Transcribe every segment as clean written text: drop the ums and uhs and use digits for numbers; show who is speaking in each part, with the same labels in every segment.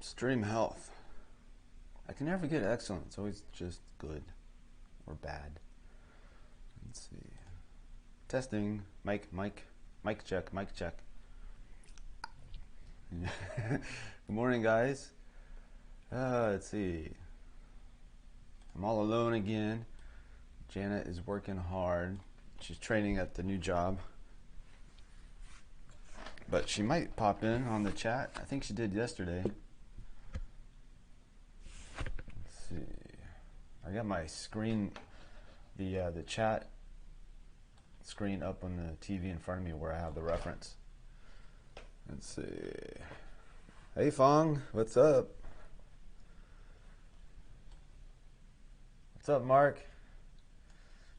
Speaker 1: Stream health. I can never get excellent. It's always just good or bad. Let's see. Testing. Mic check. Good morning, guys. Let's see. I'm all alone again. Janet is working hard. She's training at the new job. But she might pop in on the chat. I think she did yesterday. Let's see. I got my screen, the chat screen up on the TV in front of me where I have the reference. Let's see. Hey Fong, what's up? What's up, Mark?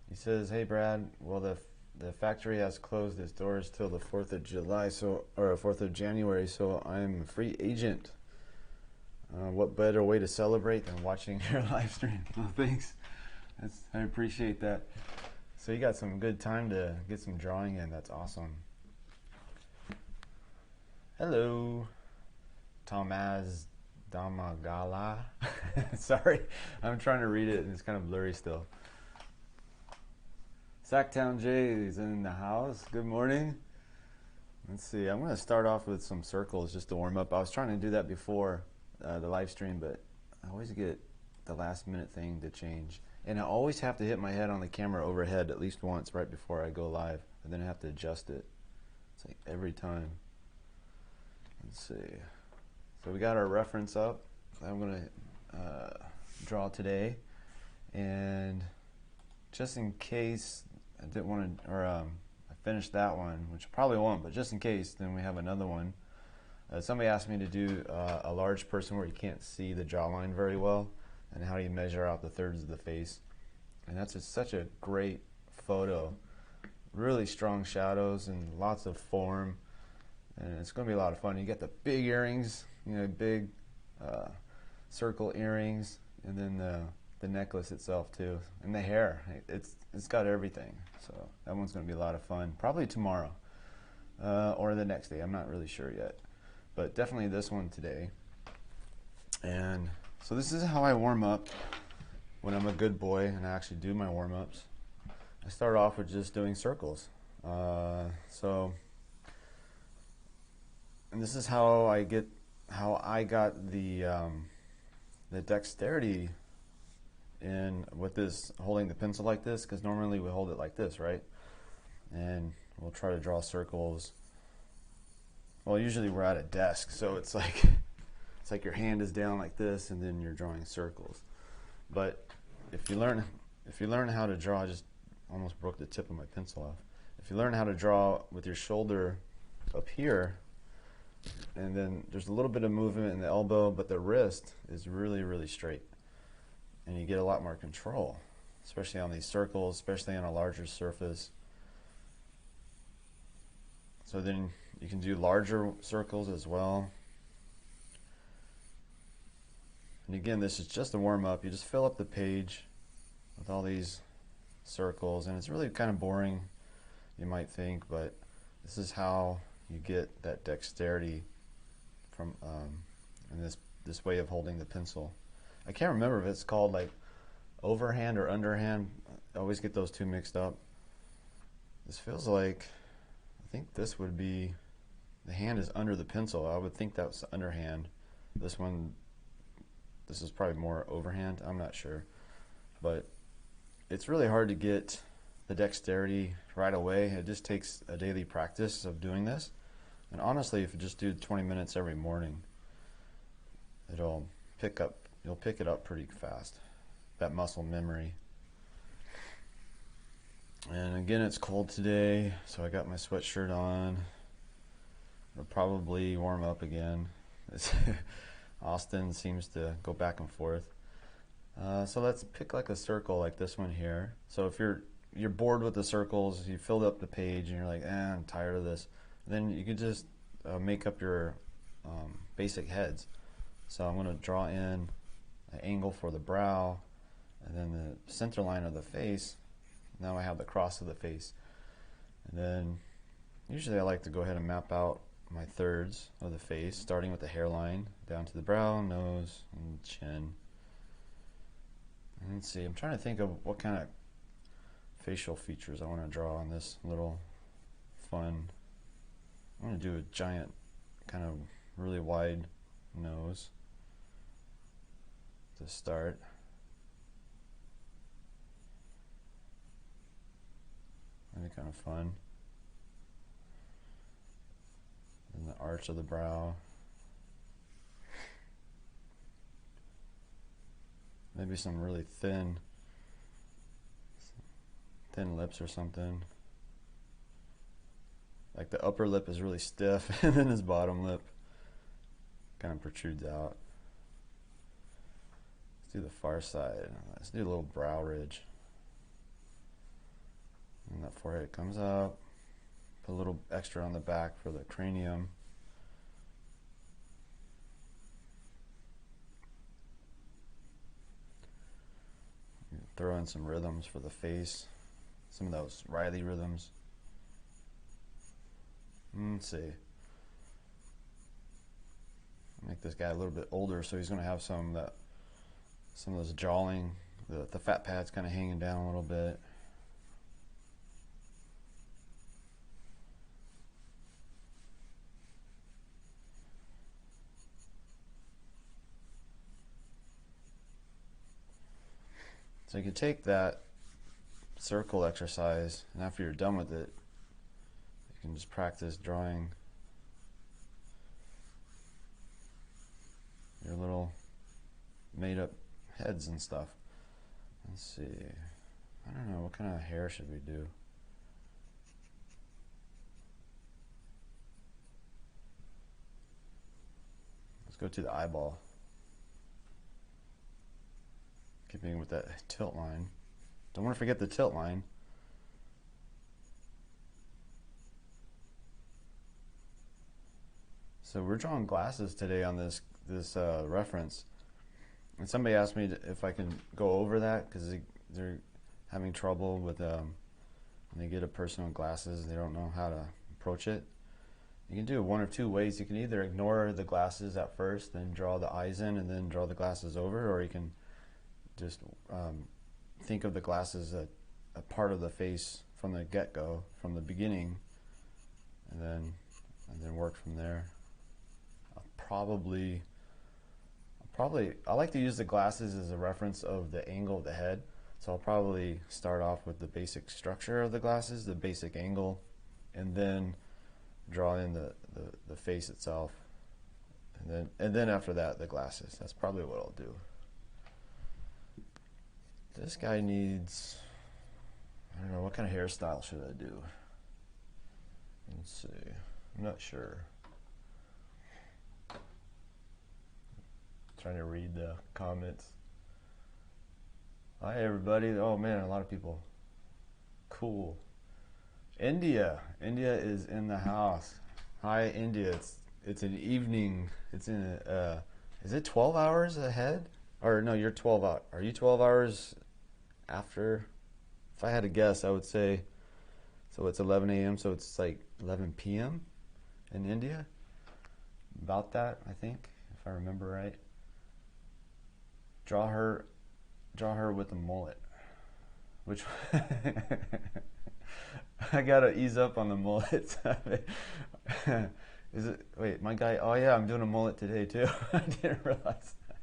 Speaker 1: He says, hey Brad, well the factory has closed its doors till the 4th of July, or 4th of January, so I'm a free agent. What better way to celebrate than watching your live stream? Oh, thanks. I appreciate that. So you got some good time to get some drawing in. That's awesome. Hello, Tomaz Damagala. Sorry, I'm trying to read it and it's kind of blurry still. Sacktown J is in the house. Good morning. Let's see. I'm going to start off with some circles just to warm up. I was trying to do that before the live stream, but I always get the last minute thing to change. And I always have to hit my head on the camera overhead at least once right before I go live. And then I have to adjust it. It's like every time. Let's see. So we got our reference up. I'm going to draw today. And just in case I didn't want to, or I finished that one, which I probably won't, but just in case, then we have another one. Somebody asked me to do a large person where you can't see the jawline very well, and how do you measure out the thirds of the face. And that's just such a great photo. Really strong shadows and lots of form, and it's going to be a lot of fun. You get the big earrings, big circle earrings, and then the necklace itself too, and the hair. It's got everything. So that one's going to be a lot of fun. Probably tomorrow or the next day. I'm not really sure yet, but definitely this one today. And so this is how I warm up when I'm a good boy and I actually do my warm-ups. I start off with just doing circles. And this is how I got the dexterity in with this, holding the pencil like this, because normally we hold it like this, right? And we'll try to draw circles. Well, usually we're at a desk, so it's like your hand is down like this, and then you're drawing circles. But if you learn how to draw, I just almost broke the tip of my pencil off. If you learn how to draw with your shoulder up here, and then there's a little bit of movement in the elbow, but the wrist is really, really straight. And you get a lot more control, especially on these circles, especially on a larger surface. So then you can do larger circles as well. And again, this is just a warm-up. You just fill up the page with all these circles, and it's really kind of boring, you might think, but this is how you get that dexterity from in this way of holding the pencil. I can't remember if it's called like overhand or underhand. I always get those two mixed up. This feels like, I think this would be, the hand is under the pencil. I would think that was the underhand. This is probably more overhand. I'm not sure. But it's really hard to get the dexterity right away. It just takes a daily practice of doing this. And honestly, if you just do 20 minutes every morning, you'll pick it up pretty fast, that muscle memory. And again, it's cold today, so I got my sweatshirt on. I'll probably warm up again. Austin seems to go back and forth. So let's pick like a circle like this one here. So if you're bored with the circles, you filled up the page and you're like, I'm tired of this, then you can just make up your basic heads. So I'm going to draw in an angle for the brow, and then the center line of the face. Now I have the cross of the face. And then usually I like to go ahead and map out my thirds of the face, starting with the hairline down to the brow, nose, and chin. And let's see, I'm trying to think of what kind of facial features I want to draw on this little fun. I'm going to do a giant, kind of really wide nose to start. That'd be kind of fun. And the arch of the brow. Maybe some really thin lips or something. Like the upper lip is really stiff and then his bottom lip kind of protrudes out. Let's do the far side. Let's do a little brow ridge. And that forehead comes up. Put a little extra on the back for the cranium. Throw in some rhythms for the face. Some of those Riley rhythms. Let's see. Make this guy a little bit older, so he's going to have some of those jawling, the fat pads kind of hanging down a little bit. So you can take that circle exercise, and after you're done with it, you can just practice drawing your little made-up heads and stuff. Let's see. I don't know, what kind of hair should we do? Let's go to the eyeball. Keeping with that tilt line. Don't want to forget the tilt line. So we're drawing glasses today on this reference, and somebody asked me if I can go over that because they're having trouble with when they get a person with glasses, they don't know how to approach it. You can do it one of two ways. You can either ignore the glasses at first, then draw the eyes in, and then draw the glasses over, or you can just think of the glasses as a part of the face from the get-go, from the beginning, and then work from there. I like to use the glasses as a reference of the angle of the head, so I'll probably start off with the basic structure of the glasses, the basic angle, and then draw in the face itself, and then after that the glasses. That's probably what I'll do. This guy needs, I don't know, what kind of hairstyle should I do? Let's see, I'm not sure. Trying to read the comments. Hi everybody. Oh man, a lot of people. Cool. India is in the house. Hi India. It's an evening. It's in is it 12 hours ahead? Or no, you're 12 hours. Are you 12 hours after? If I had to guess, I would say, so it's 11 a.m., so it's like 11 p.m. in India. About that, I think, if I remember right. Draw her with a mullet. Which I gotta ease up on the mullet. Is it? Wait, my guy. Oh yeah, I'm doing a mullet today too. I didn't realize that.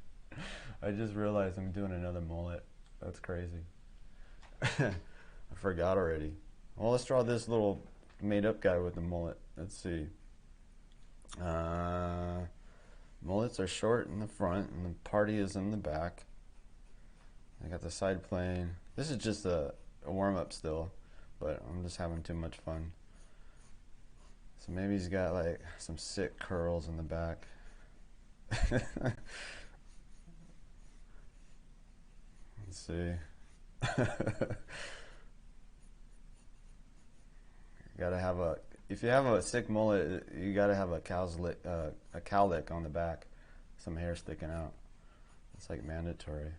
Speaker 1: I just realized I'm doing another mullet. That's crazy. I forgot already. Well, let's draw this little made-up guy with the mullet. Let's see. Mullets are short in the front, and the party is in the back. I got the side plane. This is just a warm-up still, but I'm just having too much fun. So maybe he's got like some sick curls in the back. Let's see. Gotta have if you have a sick mullet, you gotta have a cowlick on the back, some hair sticking out. It's like mandatory.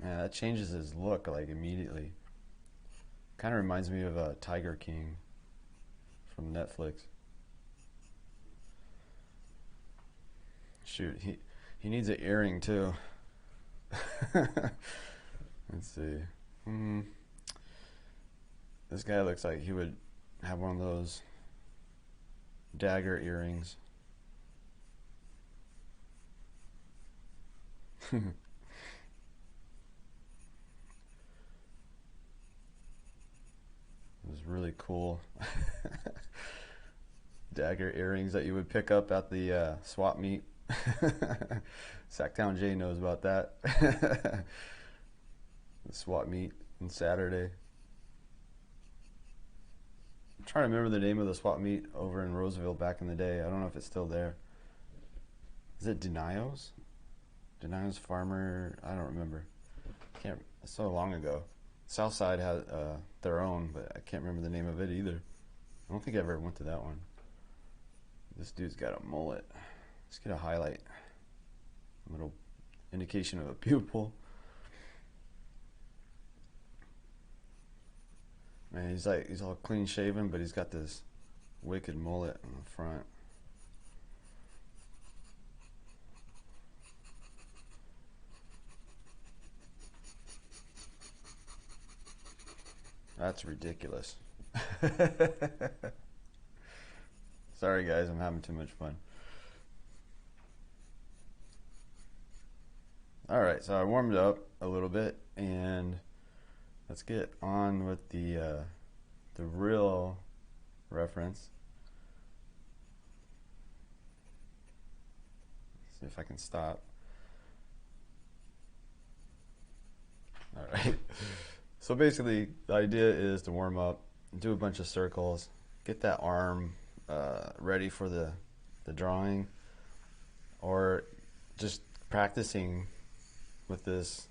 Speaker 1: Man, that changes his look like immediately. Kind of reminds me of Tiger King from Netflix. Shoot, he needs an earring too. Let's see. This guy looks like he would have one of those dagger earrings. It was really cool. Dagger earrings that you would pick up at the swap meet. Sacktown Jay knows about that. The swap meet on Saturday. I'm trying to remember the name of the swap meet over in Roseville back in the day. I don't know if it's still there. Is it Denio's? Denio's Farmer? I don't remember. Can't. It's so long ago. Southside had their own, but I can't remember the name of it either. I don't think I ever went to that one. This dude's got a mullet. Let's get a highlight. A little indication of a pupil. Man, he's all clean shaven, but he's got this wicked mullet in the front. That's ridiculous. Sorry guys, I'm having too much fun. Alright, so I warmed up a little bit, and let's get on with the real reference. Let's see if I can stop. Alright. So basically, the idea is to warm up, do a bunch of circles, get that arm ready for the drawing, or just practicing with this,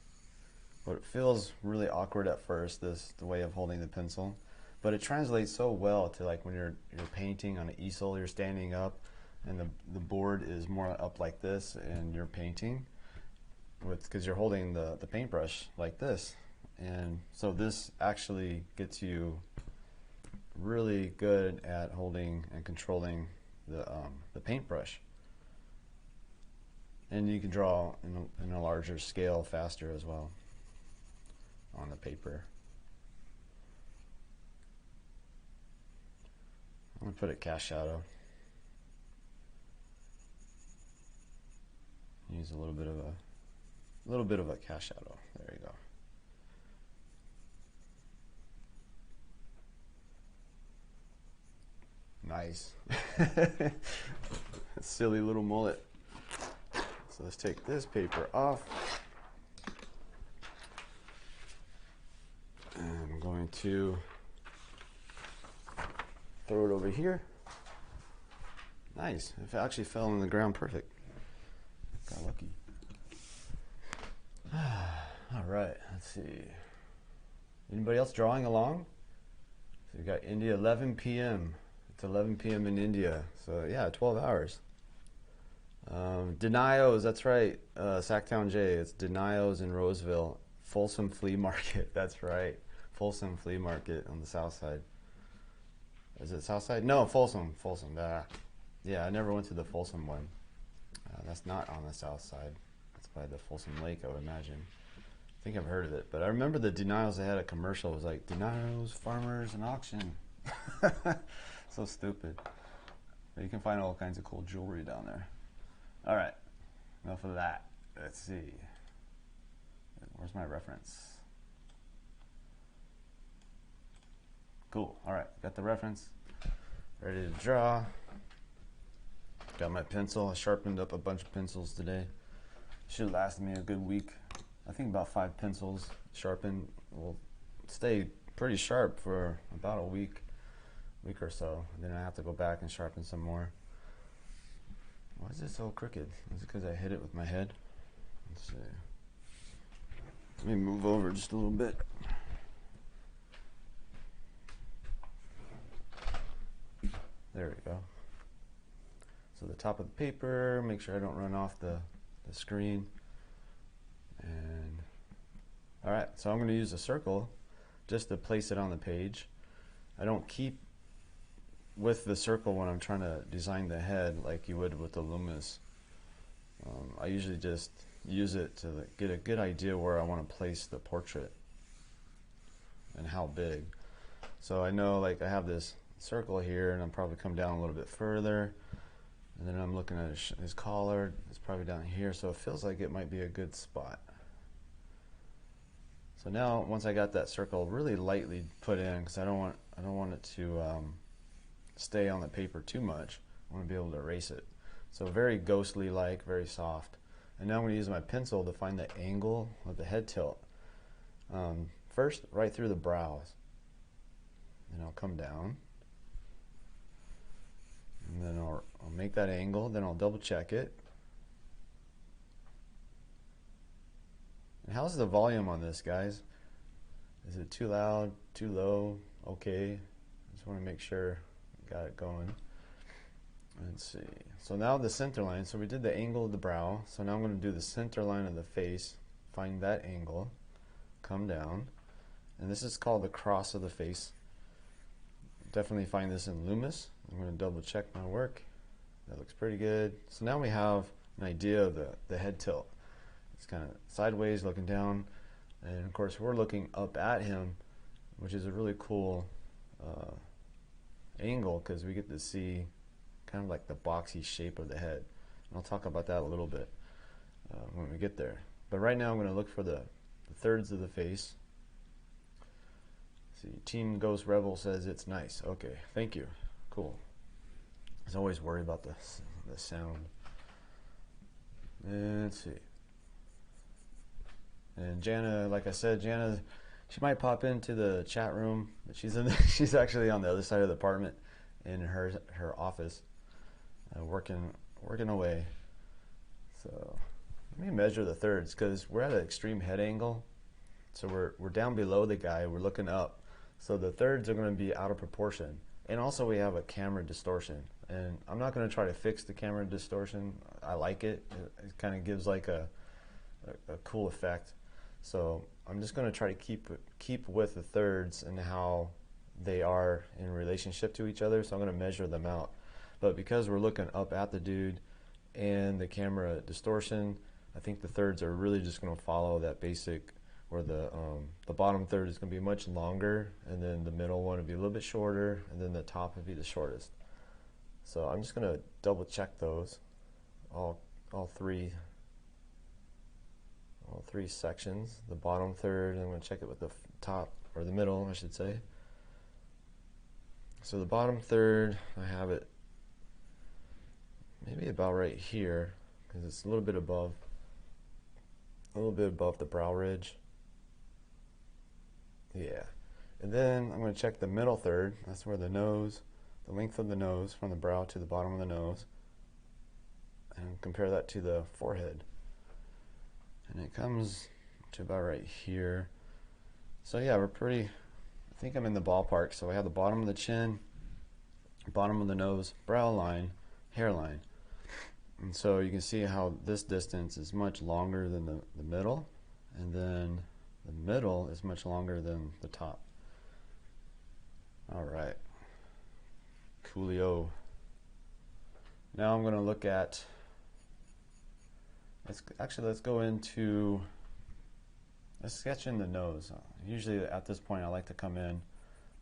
Speaker 1: what feels really awkward at first, the way of holding the pencil, but it translates so well to like when you're painting on an easel, you're standing up, and the board is more up like this, and you're painting because you're holding the paintbrush like this. And so this actually gets you really good at holding and controlling the paintbrush. And you can draw in a larger scale faster as well on the paper. I'm going to put a cast shadow. Use a little bit of a cast shadow. There you go. Nice. Silly little mullet. So let's take this paper off. And I'm going to throw it over here. Nice. It actually fell on the ground perfect. Got lucky. All right, let's see. Anybody else drawing along? So you got India, 11 p.m. It's 11 p.m. in India. So yeah, 12 hours. Denio's, that's right. Sacktown J. It's Denio's in Roseville. Folsom Flea Market. That's right. Folsom Flea Market on the south side. Is it south side? No, Folsom. Folsom. Yeah, I never went to the Folsom one. That's not on the south side. That's by the Folsom Lake, I would imagine. I think I've heard of it, but I remember the Denio's. They had a commercial. It was like Denio's Farmers and Auction. So stupid. But you can find all kinds of cool jewelry down there. All right, enough of that. Let's see. Where's my reference? Cool. All right, got the reference. Ready to draw. Got my pencil. I sharpened up a bunch of pencils today. Should last me a good week. I think about 5 pencils sharpened will stay pretty sharp for about a week or so. Then I have to go back and sharpen some more. Why is it so crooked? Is it because I hit it with my head? Let's see. Let me move over just a little bit. There we go. So the top of the paper, make sure I don't run off the screen. And all right, so I'm going to use a circle just to place it on the page. I don't keep with the circle when I'm trying to design the head like you would with the Loomis. I usually just use it to get a good idea where I want to place the portrait and how big. So I know, like, I have this circle here, and I'm probably come down a little bit further, and then I'm looking at his collar. It's probably down here, so it feels like it might be a good spot. So now, once I got that circle really lightly put in, because I don't want it to stay on the paper too much. I want to be able to erase it. So very ghostly-like, very soft. And now I'm going to use my pencil to find the angle of the head tilt. First, right through the brows. And I'll come down. And then I'll make that angle, then I'll double check it. And how's the volume on this, guys? Is it too loud, too low? Okay. I just want to make sure I got it going. Let's see. So now the center line. So we did the angle of the brow. So now I'm going to do the center line of the face. Find that angle. Come down. And this is called the cross of the face. Definitely find this in Loomis. I'm going to double check my work. That looks pretty good. So now we have an idea of the head tilt. It's kind of sideways looking down. And of course we're looking up at him, which is a really cool angle, because we get to see kind of like the boxy shape of the head. And I'll talk about that a little bit when we get there. But right now I'm going to look for the thirds of the face. See, Team Ghost Rebel says it's nice. Okay, thank you. Cool. I was always worried about the sound. And let's see. And Jana, like I said, Jana, she might pop into the chat room, but she's actually on the other side of the apartment in her office, working away. So let me measure the thirds, because we're at an extreme head angle. So we're down below the guy, we're looking up. So the thirds are going to be out of proportion. And also we have a camera distortion. And I'm not going to try to fix the camera distortion. I like it. It kind of gives like a cool effect. So I'm just going to try to keep with the thirds and how they are in relationship to each other. So I'm going to measure them out. But because we're looking up at the dude and the camera distortion, I think the thirds are really just going to follow that basic, where the bottom third is going to be much longer, and then the middle one would be a little bit shorter, and then the top would be the shortest. So I'm just going to double check those, all three sections. The bottom third, I'm going to check it with the top, or the middle, I should say. So the bottom third, I have it maybe about right here, because it's a little bit above the brow ridge. Yeah. And then I'm going to check the middle third. That's where the nose, the length of the nose from the brow to the bottom of the nose, and compare that to the forehead. And it comes to about right here. So yeah, I think I'm in the ballpark. So I have the bottom of the chin, bottom of the nose, brow line, hairline. And so you can see how this distance is much longer than the middle, and then the middle is much longer than the top. All right, coolio. Now I'm going to look at, let's go into, let's sketch in the nose. Usually at this point I like to come in,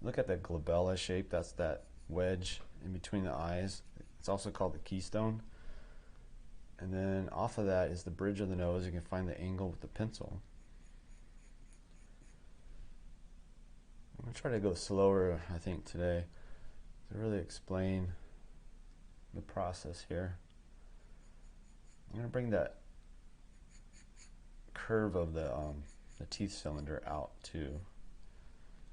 Speaker 1: look at the glabella shape. That's that wedge in between the eyes. It's also called the keystone. And then off of that is the bridge of the nose. You can find the angle with the pencil. I'm going to try to go slower, I think, today to really explain the process here. I'm going to bring that curve of the teeth cylinder out too,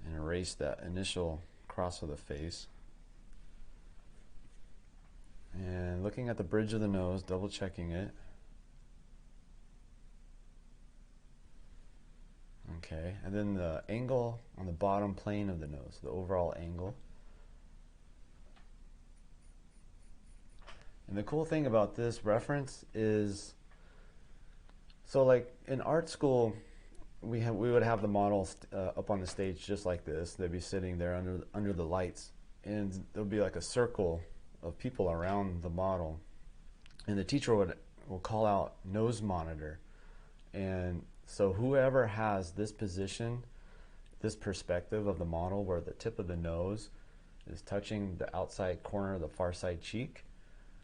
Speaker 1: and erase that initial cross of the face. And looking at the bridge of the nose, double checking it. Okay, and then the angle on the bottom plane of the nose, the overall angle. And the cool thing about this reference is, so like in art school, we would have the models up on the stage just like this. They'd be sitting there under the lights, and there'll be like a circle of people around the model, and the teacher will call out nose monitor, and so whoever has this position, this perspective of the model where the tip of the nose is touching the outside corner of the far side cheek,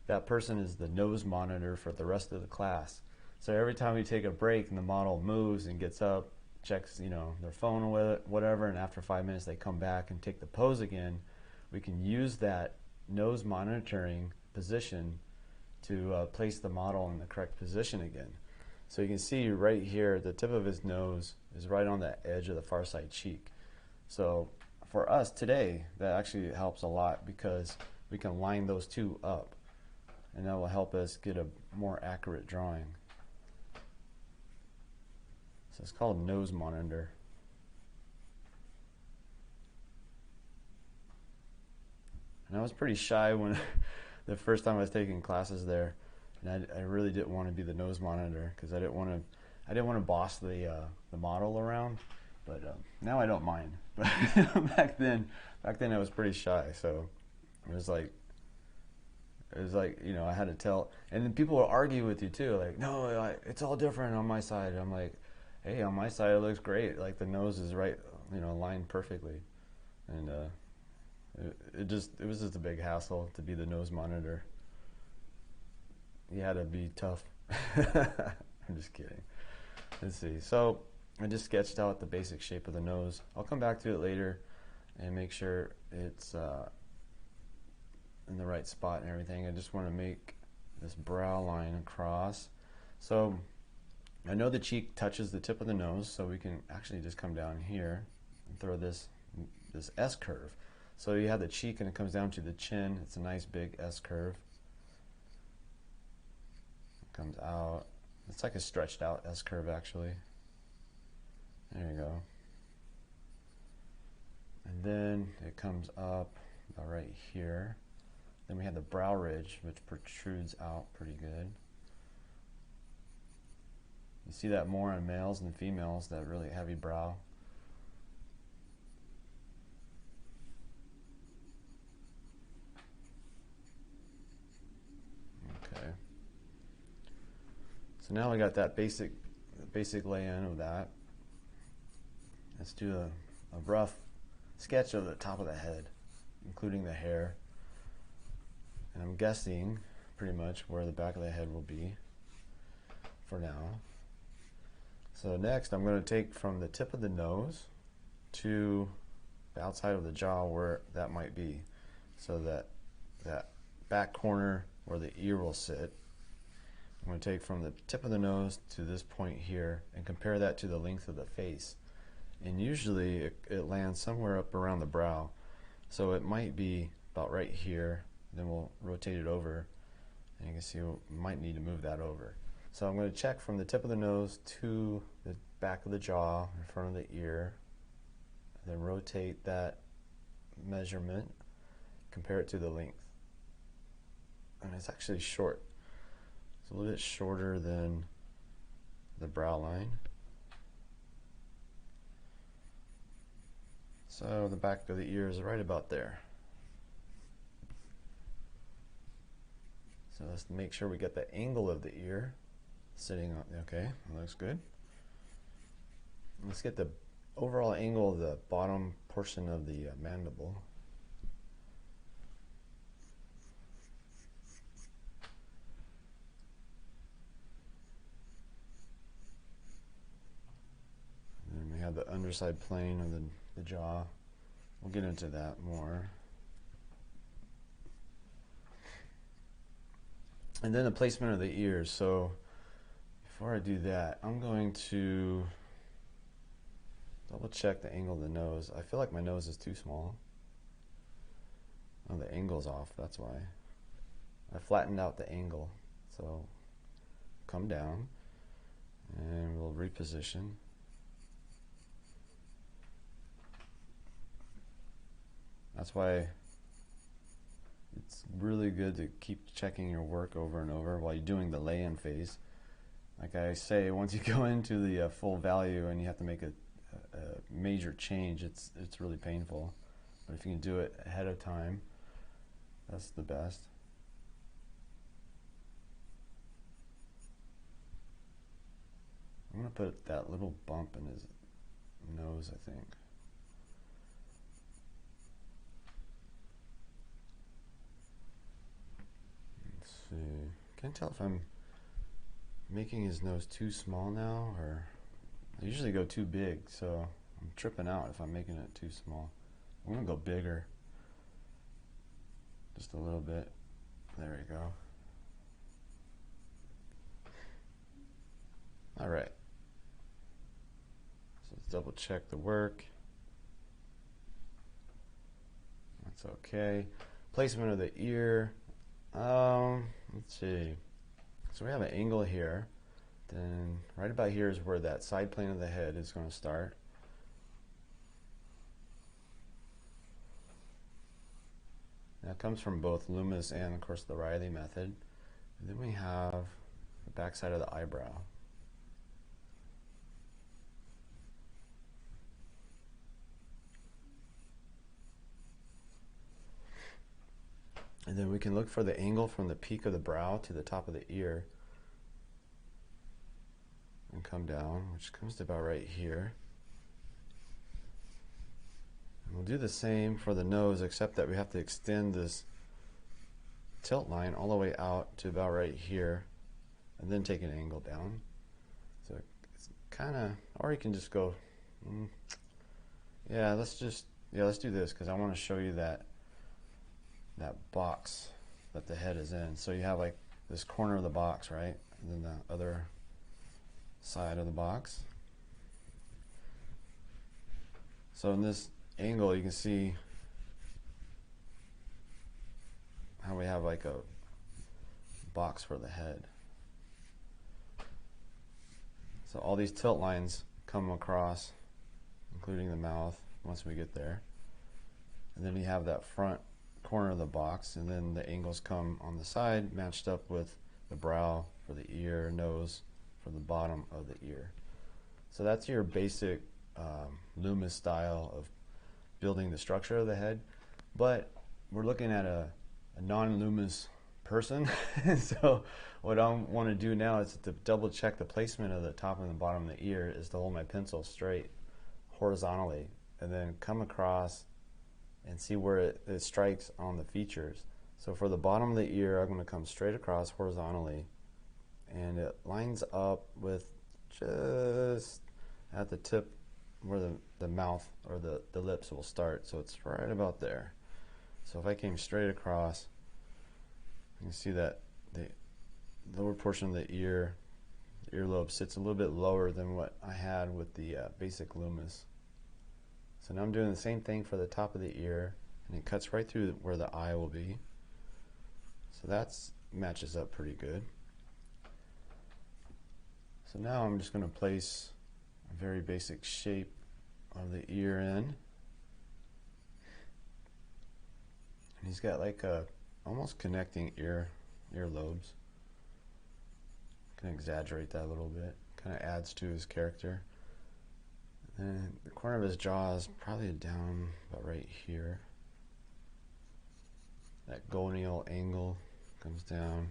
Speaker 1: that person is the nose monitor for the rest of the class. So every time we take a break and the model moves and gets up, checks, their phone or whatever, and after 5 minutes they come back and take the pose again, we can use that nose monitoring position to place the model in the correct position again. So you can see right here, the tip of his nose is right on the edge of the far side cheek. So for us today, that actually helps a lot because we can line those two up, and that will help us get a more accurate drawing. So it's called nose monitor. And I was pretty shy when the first time I was taking classes there, and I really didn't want to be the nose monitor because I didn't want to boss the model around. But now I don't mind. But back then I was pretty shy. So it was like I had to tell, and then people will argue with you too, like, no, it's all different on my side. I'm like, hey, on my side it looks great. Like the nose is right, lined perfectly, and it was just a big hassle to be the nose monitor. You had to be tough. I'm just kidding. Let's see. So I just sketched out the basic shape of the nose. I'll come back to it later and make sure it's in the right spot and everything. I just want to make this brow line across. So I know the cheek touches the tip of the nose, so we can actually just come down here and throw this S curve. So you have the cheek and it comes down to the chin. It's a nice big S curve. It comes out. It's like a stretched out S curve actually. There you go. And then it comes up about right here. Then we have the brow ridge, which protrudes out pretty good. You see that more in males than females, that really heavy brow. Okay. So now we got that basic lay-in of that. Let's do a rough sketch of the top of the head, including the hair. And I'm guessing pretty much where the back of the head will be for now. So next I'm going to take from the tip of the nose to the outside of the jaw where that might be. So that back corner where the ear will sit, I'm going to take from the tip of the nose to this point here and compare that to the length of the face. And usually it lands somewhere up around the brow. So it might be about right here. Then we'll rotate it over, and you can see we might need to move that over. So I'm going to check from the tip of the nose to the back of the jaw in front of the ear, and then rotate that measurement, compare it to the length. And it's actually short. It's a little bit shorter than the brow line. So the back of the ear is right about there. So let's make sure we get the angle of the ear sitting on, okay, that looks good. Let's get the overall angle of the bottom portion of the mandible. And then we have the underside plane of the jaw. We'll get into that more. And then the placement of the ears. So before I do that, I'm going to double check the angle of the nose. I feel like my nose is too small. Oh, the angle's off, that's why. I flattened out the angle. So come down and we'll reposition. That's why it's really good to keep checking your work over and over while you're doing the lay-in phase. like I say, once you go into the full value and you have to make a major change, it's really painful. But if you can do it ahead of time, that's the best. I'm going to put that little bump in his nose, I think. Let's see. Can't tell if I'm making his nose too small now, or I usually go too big, so I'm tripping out if I'm making it too small. I'm going to go bigger. Just a little bit. There we go. All right. So let's double check the work. That's okay. Placement of the ear. Let's see. So we have an angle here. Then right about here is where that side plane of the head is going to start. That comes from both Loomis and, of course, the Riley method. And then we have the back side of the eyebrow. And then we can look for the angle from the peak of the brow to the top of the ear and come down, which comes to about right here. And we'll do the same for the nose, except that we have to extend this tilt line all the way out to about right here and then take an angle down. So it's kind of, or you can just go, let's do this, because I want to show you that box that the head is in. So you have like this corner of the box, right? And then the other side of the box. So in this angle, you can see how we have like a box for the head. So all these tilt lines come across, including the mouth, once we get there. And then you have that front corner of the box, and then the angles come on the side, matched up with the brow for the ear, nose for the bottom of the ear. So that's your basic Loomis style of building the structure of the head. But we're looking at a non-Loomis person, so what I want to do now is to double check the placement of the top and the bottom of the ear, is to hold my pencil straight horizontally and then come across and see where it strikes on the features. So for the bottom of the ear, I'm going to come straight across horizontally, and it lines up with just at the tip where the mouth or the lips will start. So it's right about there. So if I came straight across, you can see that the lower portion of the earlobe sits a little bit lower than what I had with the basic Loomis. So now I'm doing the same thing for the top of the ear, and it cuts right through where the eye will be. So that matches up pretty good. So now I'm just going to place a very basic shape of the ear in. And he's got like a almost connecting earlobes. Can exaggerate that a little bit. Kind of adds to his character. And the corner of his jaw is probably down about right here. That gonial angle comes down.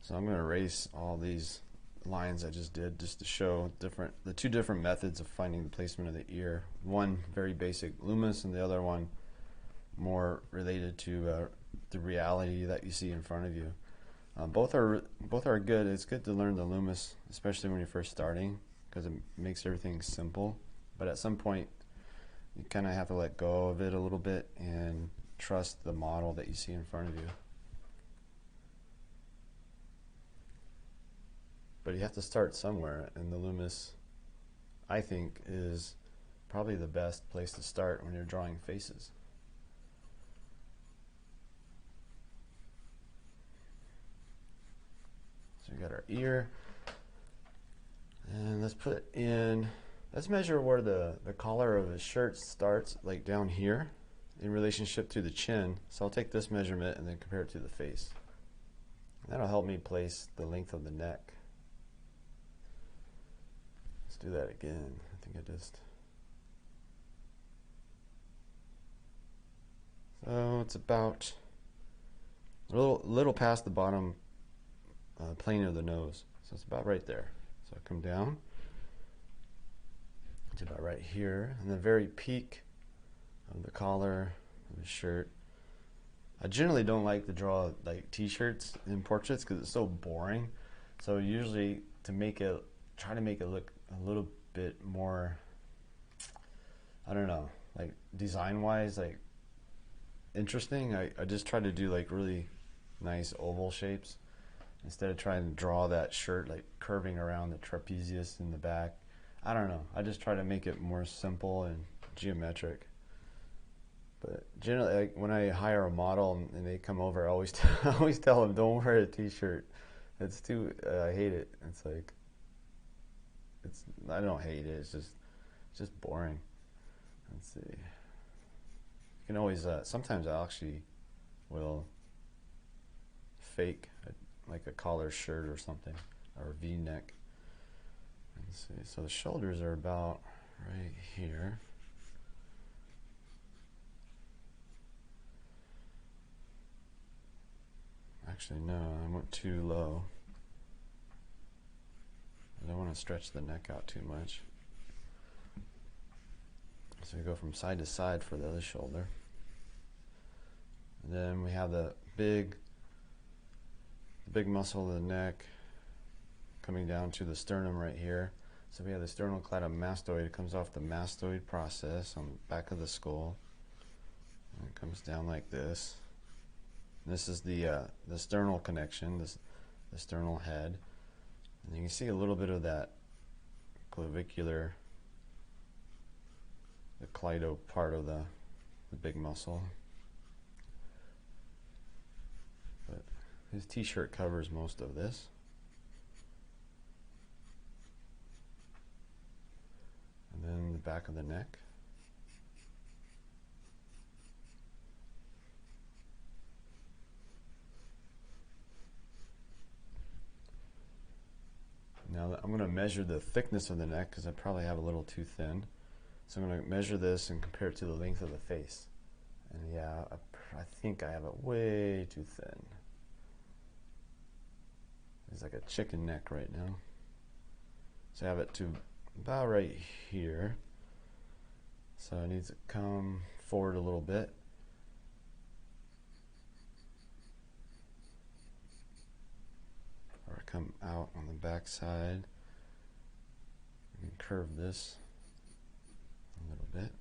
Speaker 1: So I'm going to erase all these lines I just did, just to show the two different methods of finding the placement of the ear. One very basic Loomis, and the other one more related to the reality that you see in front of you. Both are good. It's good to learn the Loomis, especially when you're first starting, because it makes everything simple. But at some point, you kind of have to let go of it a little bit and trust the model that you see in front of you. But you have to start somewhere, and the Loomis, I think, is probably the best place to start when you're drawing faces. So we got our ear, and let's measure where the collar of his shirt starts, like down here, in relationship to the chin. So I'll take this measurement and then compare it to the face. That'll help me place the length of the neck. Let's do that again. I think I just... So it's about a little past the bottom plane of the nose. So it's about right there. So I come down. It's about right here. And the very peak of the collar of the shirt. I generally don't like to draw like t-shirts in portraits because it's so boring. So usually try to make it look a little bit more, I don't know, like design-wise, like interesting. I just try to do like really nice oval shapes instead of trying to draw that shirt like curving around the trapezius in the back. I don't know. I just try to make it more simple and geometric. But generally, like when I hire a model and they come over, I always tell them, don't wear a t-shirt. It's too, I hate it. It's like, I don't hate it. It's just boring. Let's see. You can always, sometimes I actually will fake like a collar shirt or something, or a V-neck. Let's see. So the shoulders are about right here. Actually, no, I went too low. I don't want to stretch the neck out too much. So we go from side to side for the other shoulder. And then we have the big muscle of the neck coming down to the sternum right here. So we have the sternocleidomastoid. It comes off the mastoid process on the back of the skull. And it comes down like this. This is the sternal connection, the sternal head. And you can see a little bit of that clavicular, the cleido part of the big muscle. But his t-shirt covers most of this. And then the back of the neck. Now I'm going to measure the thickness of the neck because I probably have a little too thin. So I'm going to measure this and compare it to the length of the face. And yeah, I think I have it way too thin. It's like a chicken neck right now. So I have it to about right here. So it needs to come forward a little bit. Or come out on the back side and curve this a little bit.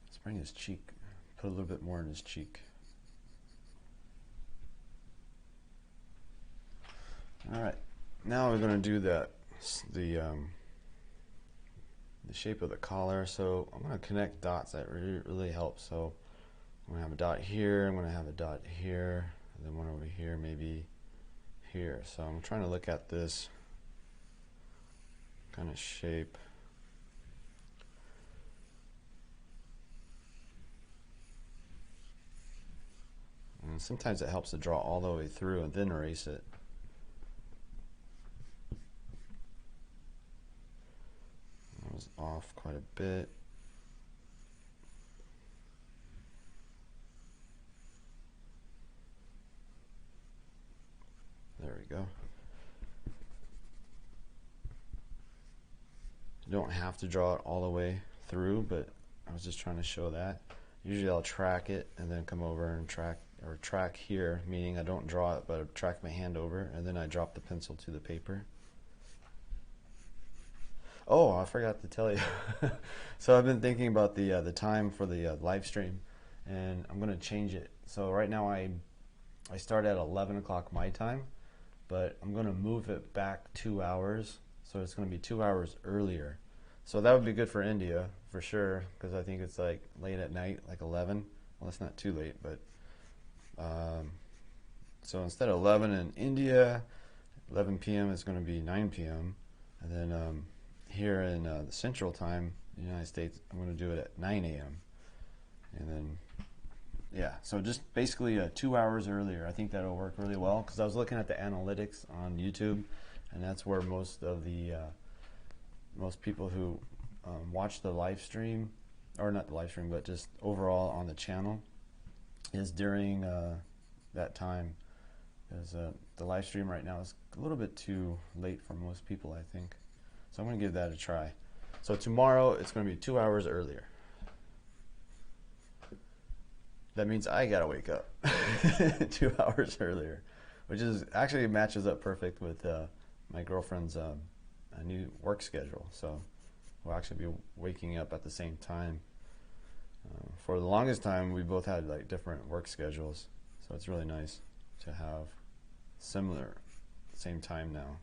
Speaker 1: Let's bring his cheek, put a little bit more in his cheek. All right, now we're going to do the shape of the collar. So I'm going to connect dots. That really helps. So I'm going to have a dot here, I'm going to have a dot here, and then one over here, maybe here. So I'm trying to look at this kind of shape. And sometimes it helps to draw all the way through and then erase it. That was off quite a bit. There we go. You don't have to draw it all the way through, but I was just trying to show that. Usually I'll track it and then come over and track here, meaning I don't draw it, but I track my hand over, and then I drop the pencil to the paper. Oh, I forgot to tell you. So I've been thinking about the time for the live stream, and I'm going to change it. So right now I start at 11 o'clock my time, but I'm going to move it back 2 hours, so it's going to be 2 hours earlier. So that would be good for India for sure, because I think it's like late at night, like 11. Well, it's not too late, but so instead of 11 in India, 11 p.m. is going to be 9 p.m. And then here in the Central Time, the United States, I'm going to do it at 9 a.m. And then, yeah, so just basically 2 hours earlier. I think that'll work really well because I was looking at the analytics on YouTube, and that's where most of the most people who watch the live stream, or not the live stream, but just overall on the channel, is during that time. Because the live stream right now is a little bit too late for most people, I think. So I'm going to give that a try. So tomorrow it's going to be 2 hours earlier. That means I got to wake up 2 hours earlier, which is actually matches up perfect with my girlfriend's new work schedule. So we'll actually be waking up at the same time. For the longest time, we both had like different work schedules, so it's really nice to have similar, same time now.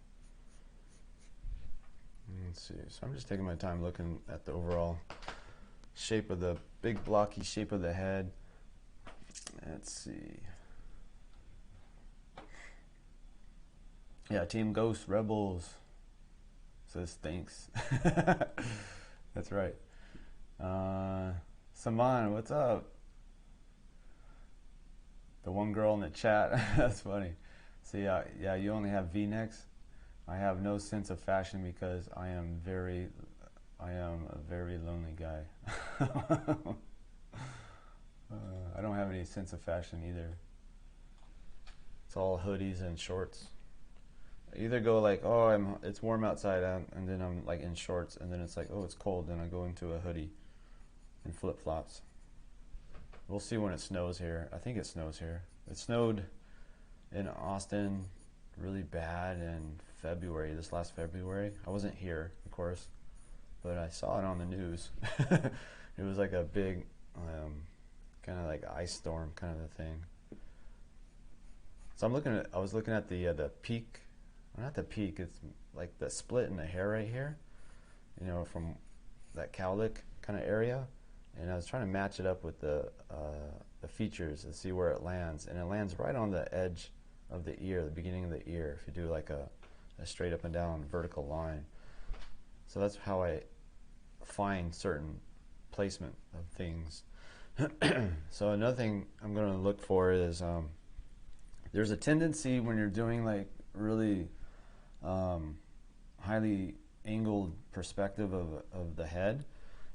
Speaker 1: Let's see. So I'm just taking my time looking at the overall shape of the big blocky shape of the head. Let's see. Yeah, Team Ghost Rebels says thanks. That's right. Saman, what's up? The one girl in the chat. That's funny. So yeah, you only have V-necks. I have no sense of fashion because I am a very lonely guy. I don't have any sense of fashion either. It's all hoodies and shorts. I either go like, oh, it's warm outside, and then I'm like in shorts, and then it's like, oh, it's cold, then I go into a hoodie and flip-flops. We'll see when it snows here. I think it snows here. It snowed in Austin really bad in February, this last February. I wasn't here, of course, but I saw it on the news. It was like a big kind of like ice storm kind of a thing. So I was looking at the peak, or not the peak, it's like the split in the hair right here, you know, from that cowlick kind of area, and I was trying to match it up with the features and see where it lands, and it lands right on the edge of the ear, the beginning of the ear, if you do like a straight up and down vertical line. So that's how I find certain placement of things. So another thing I'm going to look for is there's a tendency when you're doing like really highly angled perspective of the head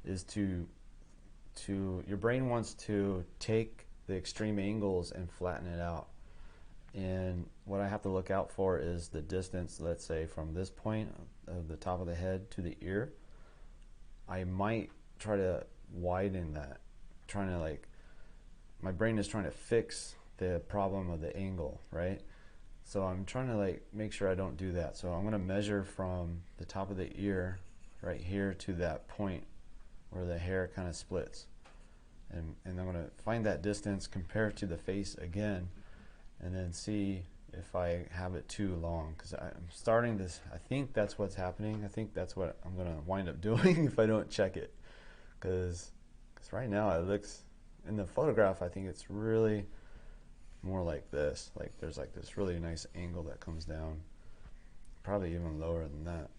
Speaker 1: is to your brain wants to take the extreme angles and flatten it out. And what I have to look out for is the distance, let's say from this point of the top of the head to the ear. I might try to widen that, trying to like, my brain is trying to fix the problem of the angle, right? So I'm trying to like make sure I don't do that. So I'm going to measure from the top of the ear right here to that point where the hair kind of splits. And I'm going to find that distance, compare it to the face again, and then see if I have it too long. Because I'm starting this, I think that's what's happening. I think that's what I'm going to wind up doing if I don't check it. Because right now it looks, in the photograph, I think it's really more like this. Like there's like this really nice angle that comes down, probably even lower than that.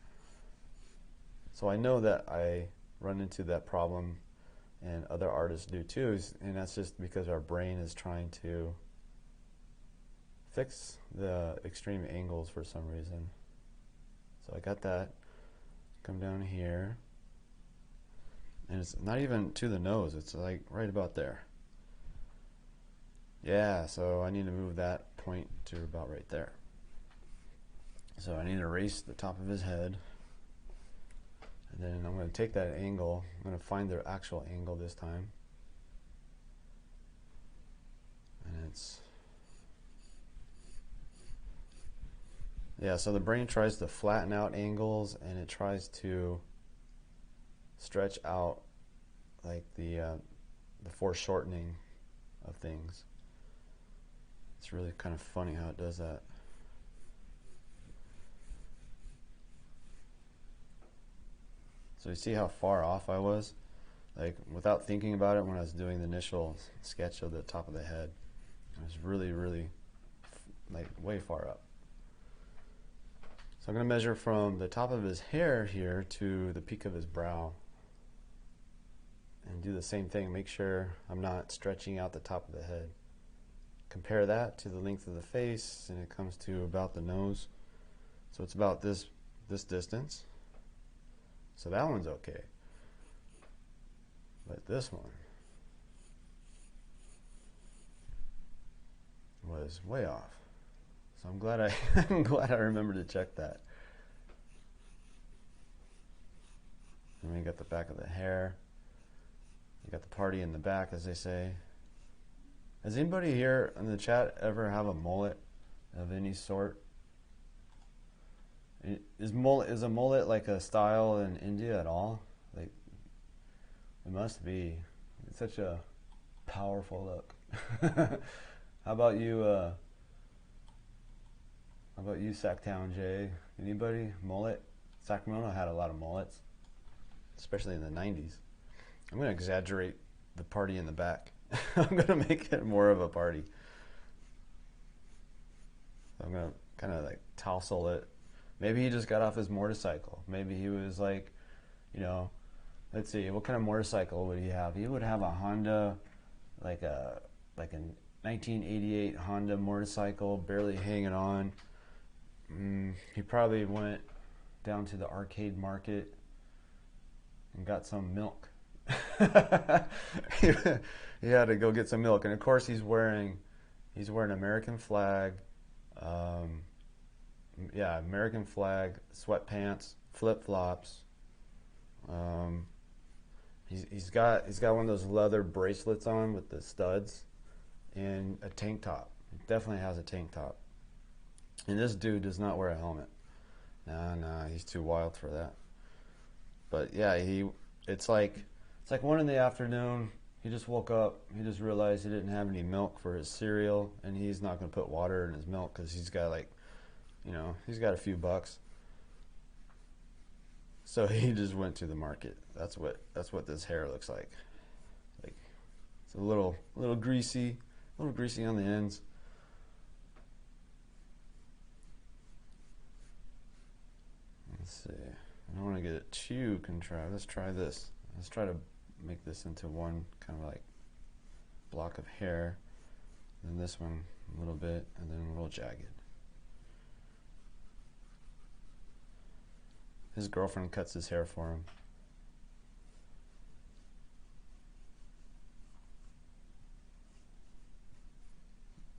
Speaker 1: So I know that I run into that problem, and other artists do too, and that's just because our brain is trying to fix the extreme angles for some reason. So I got that, come down here, and it's not even to the nose, it's like right about there. Yeah, so I need to move that point to about right there. So I need to erase the top of his head, and then I'm going to take that angle, I'm going to find the actual angle this time, and it's, yeah, so the brain tries to flatten out angles, and it tries to stretch out like the foreshortening of things. It's really kind of funny how it does that. So you see how far off I was? Like without thinking about it when I was doing the initial sketch of the top of the head. I was really, really like way far up. So I'm going to measure from the top of his hair here to the peak of his brow. and do the same thing. Make sure I'm not stretching out the top of the head. Compare that to the length of the face, and it comes to about the nose. So it's about this distance. So that one's okay. But this one was way off. So I'm glad I'm glad I remembered to check that. And then you got the back of the hair. You got the party in the back, as they say. Has anybody here in the chat ever have a mullet of any sort? Is a mullet like a style in India at all? Like, it must be. It's such a powerful look. How about you? How about you, Sacktown Jay? Anybody mullet? Sacramento had a lot of mullets, especially in the '90s. I'm gonna exaggerate the party in the back. I'm gonna make it more of a party. I'm gonna kind of like tousle it. Maybe he just got off his motorcycle. Maybe he was like, you know, let's see, what kind of motorcycle would he have? He would have a Honda, like a 1988 Honda motorcycle, barely hanging on. He probably went down to the arcade market and got some milk. He had to go get some milk, and of course he's wearing American flag. Yeah, American flag, sweatpants, flip-flops. He's got one of those leather bracelets on with the studs, and a tank top. He definitely has a tank top. And this dude does not wear a helmet. Nah, he's too wild for that. But yeah, it's like 1 in the afternoon. He just woke up. He just realized he didn't have any milk for his cereal, and he's not going to put water in his milk because he's got he's got a few bucks. So he just went to the market. That's what this hair looks like. Like, it's a little greasy, on the ends. Let's see. I don't want to get it too contrived. Let's try this. Let's try to make this into one kind of like block of hair. Then this one a little bit, and then a little jagged. His girlfriend cuts his hair for him.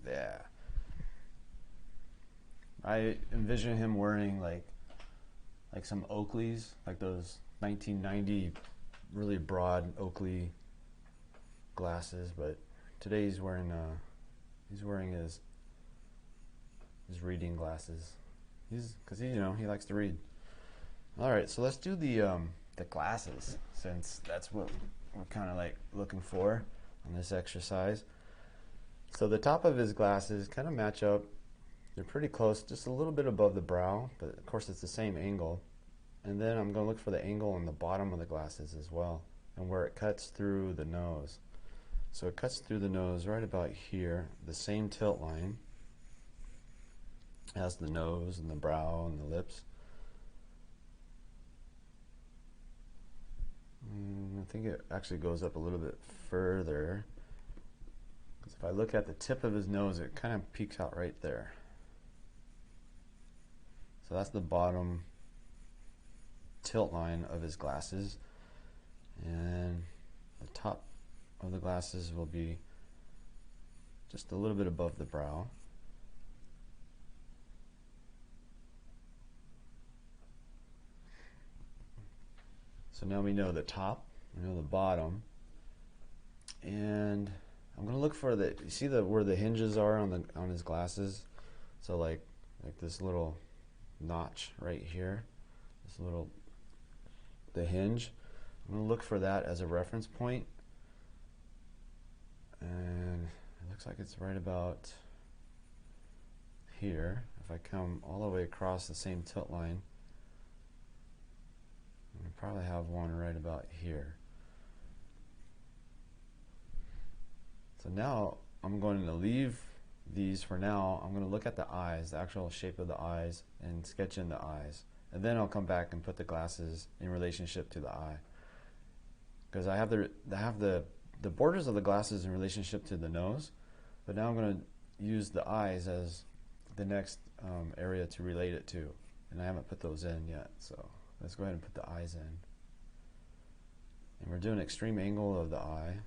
Speaker 1: Yeah. I envision him wearing like some Oakleys, like those 1990 really broad Oakley glasses, but today he's wearing his reading glasses. Because he likes to read. All right, so let's do the glasses, since that's what we're kind of like looking for on this exercise. So the top of his glasses kind of match up. They're pretty close, just a little bit above the brow, but of course it's the same angle. And then I'm going to look for the angle on the bottom of the glasses as well, and where it cuts through the nose. So it cuts through the nose right about here, the same tilt line as the nose and the brow and the lips. I think it actually goes up a little bit further, because if I look at the tip of his nose, it kind of peeks out right there. So that's the bottom tilt line of his glasses, and the top of the glasses will be just a little bit above the brow. So now we know the top, we know the bottom, and I'm going to look for you see where the hinges are on his glasses. So like this little notch right here, the hinge. I'm going to look for that as a reference point, and it looks like it's right about here. If I come all the way across the same tilt line, I probably have one right about here. So now I'm going to leave these for now. I'm going to look at the eyes, the actual shape of the eyes, and sketch in the eyes. And then I'll come back and put the glasses in relationship to the eye. because I have the borders of the glasses in relationship to the nose, but now I'm going to use the eyes as the next area to relate it to, and I haven't put those in yet, so let's go ahead and put the eyes in. And we're doing extreme angle of the eye,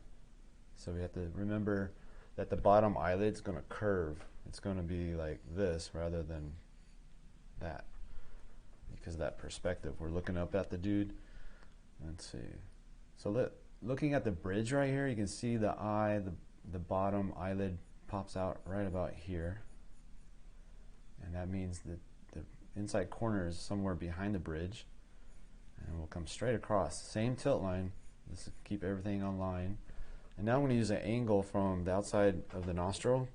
Speaker 1: so we have to remember that the bottom eyelid's going to curve. It's going to be like this rather than that, because of that perspective. We're looking up at the dude. Let's see. So looking at the bridge right here, you can see the eye, the bottom eyelid pops out right about here, and that means that the inside corner is somewhere behind the bridge, and we'll come straight across. Same tilt line. Let's keep everything on line. And now I'm going to use an angle from the outside of the nostril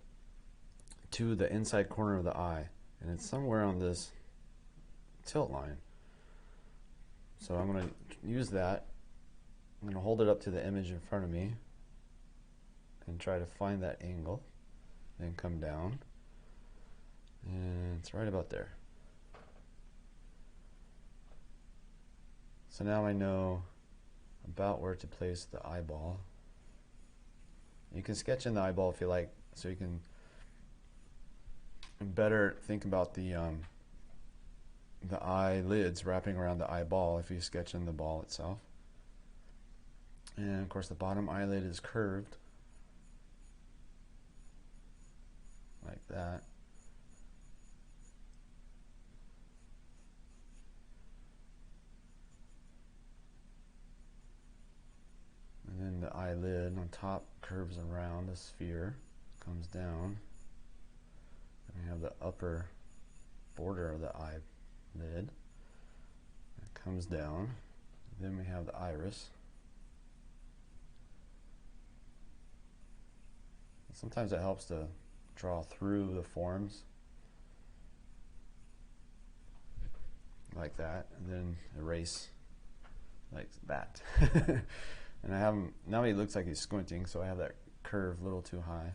Speaker 1: to the inside corner of the eye, and it's somewhere on this tilt line. So I'm going to use that. I'm going to hold it up to the image in front of me and try to find that angle, then come down, and it's right about there. So now I know about where to place the eyeball. You can sketch in the eyeball if you like, so you can better think about the eyelids wrapping around the eyeball if you sketch in the ball itself. And of course the bottom eyelid is curved like that. And then the eyelid on top curves around the sphere, comes down. And we have the upper border of the eyelid. It comes down. Then we have the iris. Sometimes it helps to draw through the forms like that, and then erase like that. And I have him, now he looks like he's squinting, so I have that curve a little too high.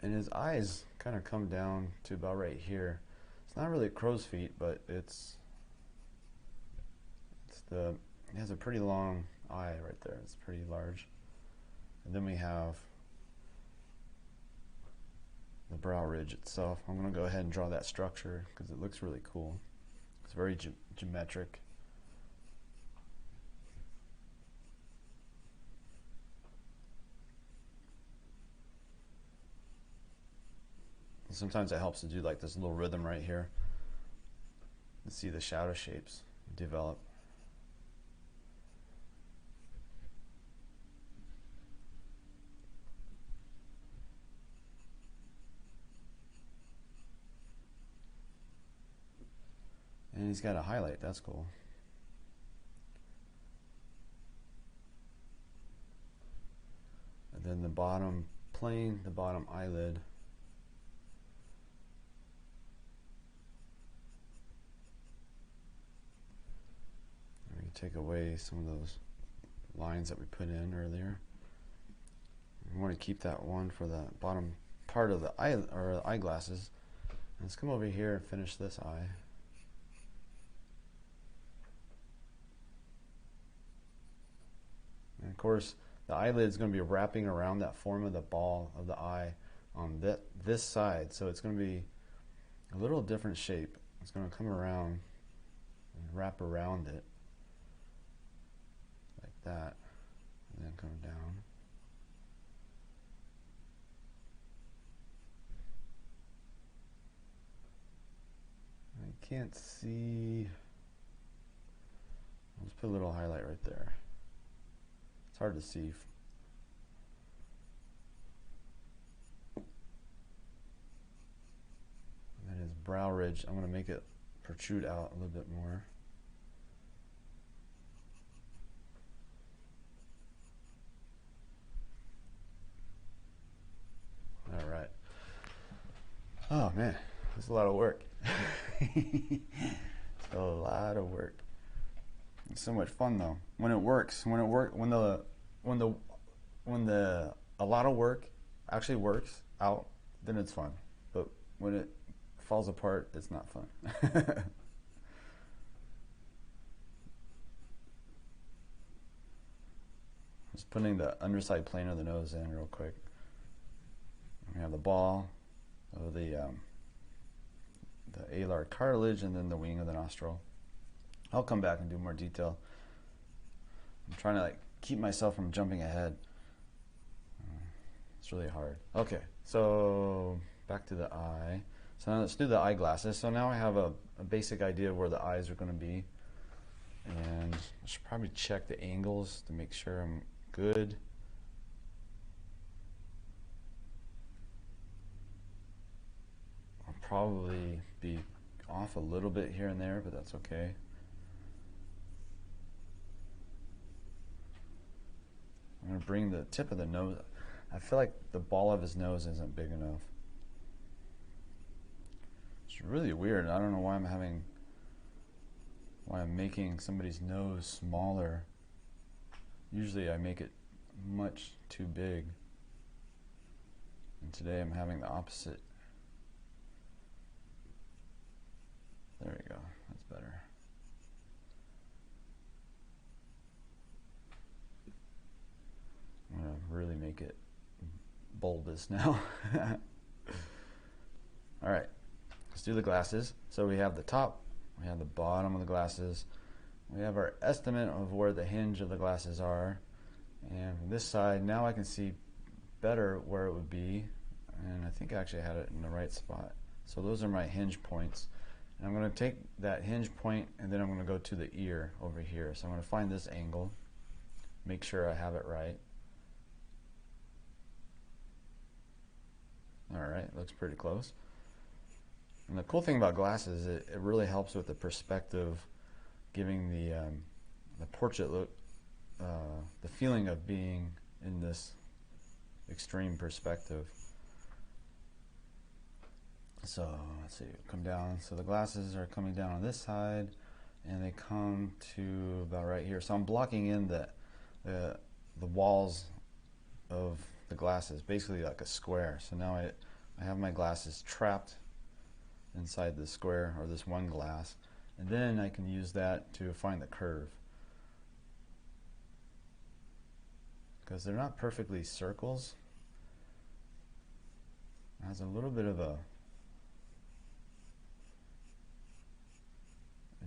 Speaker 1: And his eyes kind of come down to about right here. It's not really crow's feet, but it has a pretty long eye right there. It's pretty large. And then we have the brow ridge itself. I'm going to go ahead and draw that structure because it looks really cool. It's very geometric. Sometimes it helps to do like this little rhythm right here to see the shadow shapes develop. And he's got a highlight, that's cool. And then the bottom plane, the bottom eyelid. Take away some of those lines that we put in earlier. We want to keep that one for the bottom part of the eye or eyeglasses. Let's come over here and finish this eye. And of course, the eyelid is going to be wrapping around that form of the ball of the eye on this side, so it's going to be a little different shape. It's going to come around and wrap around it. That, and then come down. I can't see. Let's put a little highlight right there. It's hard to see. And then his brow ridge, I'm going to make it protrude out a little bit more. All right. Oh man, it's a lot of work. It's a lot of work. It's so much fun though. When it works, when a lot of work actually works out, then it's fun. But when it falls apart, it's not fun. Just putting the underside plane of the nose in real quick. We have the ball of the alar cartilage, and then the wing of the nostril. I'll come back and do more detail. I'm trying to like keep myself from jumping ahead. It's really hard. Okay, so back to the eye. So now let's do the eyeglasses. So now I have a basic idea of where the eyes are going to be. And I should probably check the angles to make sure I'm good. I'll probably be off a little bit here and there, but that's okay. I'm going to bring the tip of the nose. I feel like the ball of his nose isn't big enough. It's really weird. I don't know why I'm making somebody's nose smaller. Usually I make it much too big. And today I'm having the opposite. There we go. That's better. I'm going to really make it bulbous now. All right, let's do the glasses. So we have the top, we have the bottom of the glasses, we have our estimate of where the hinge of the glasses are, and from this side now I can see better where it would be, and I think I actually had it in the right spot. So those are my hinge points, and I'm going to take that hinge point and then I'm going to go to the ear over here. So I'm going to find this angle, make sure I have it right. Alright, looks pretty close. And the cool thing about glasses is it really helps with the perspective, giving the portrait look, the feeling of being in this extreme perspective. So let's see, come down. So the glasses are coming down on this side, and they come to about right here. So I'm blocking in the walls of the glasses, basically like a square. So now I have my glasses trapped inside the square, or this one glass, and then I can use that to find the curve, because they're not perfectly circles. It has a little bit of a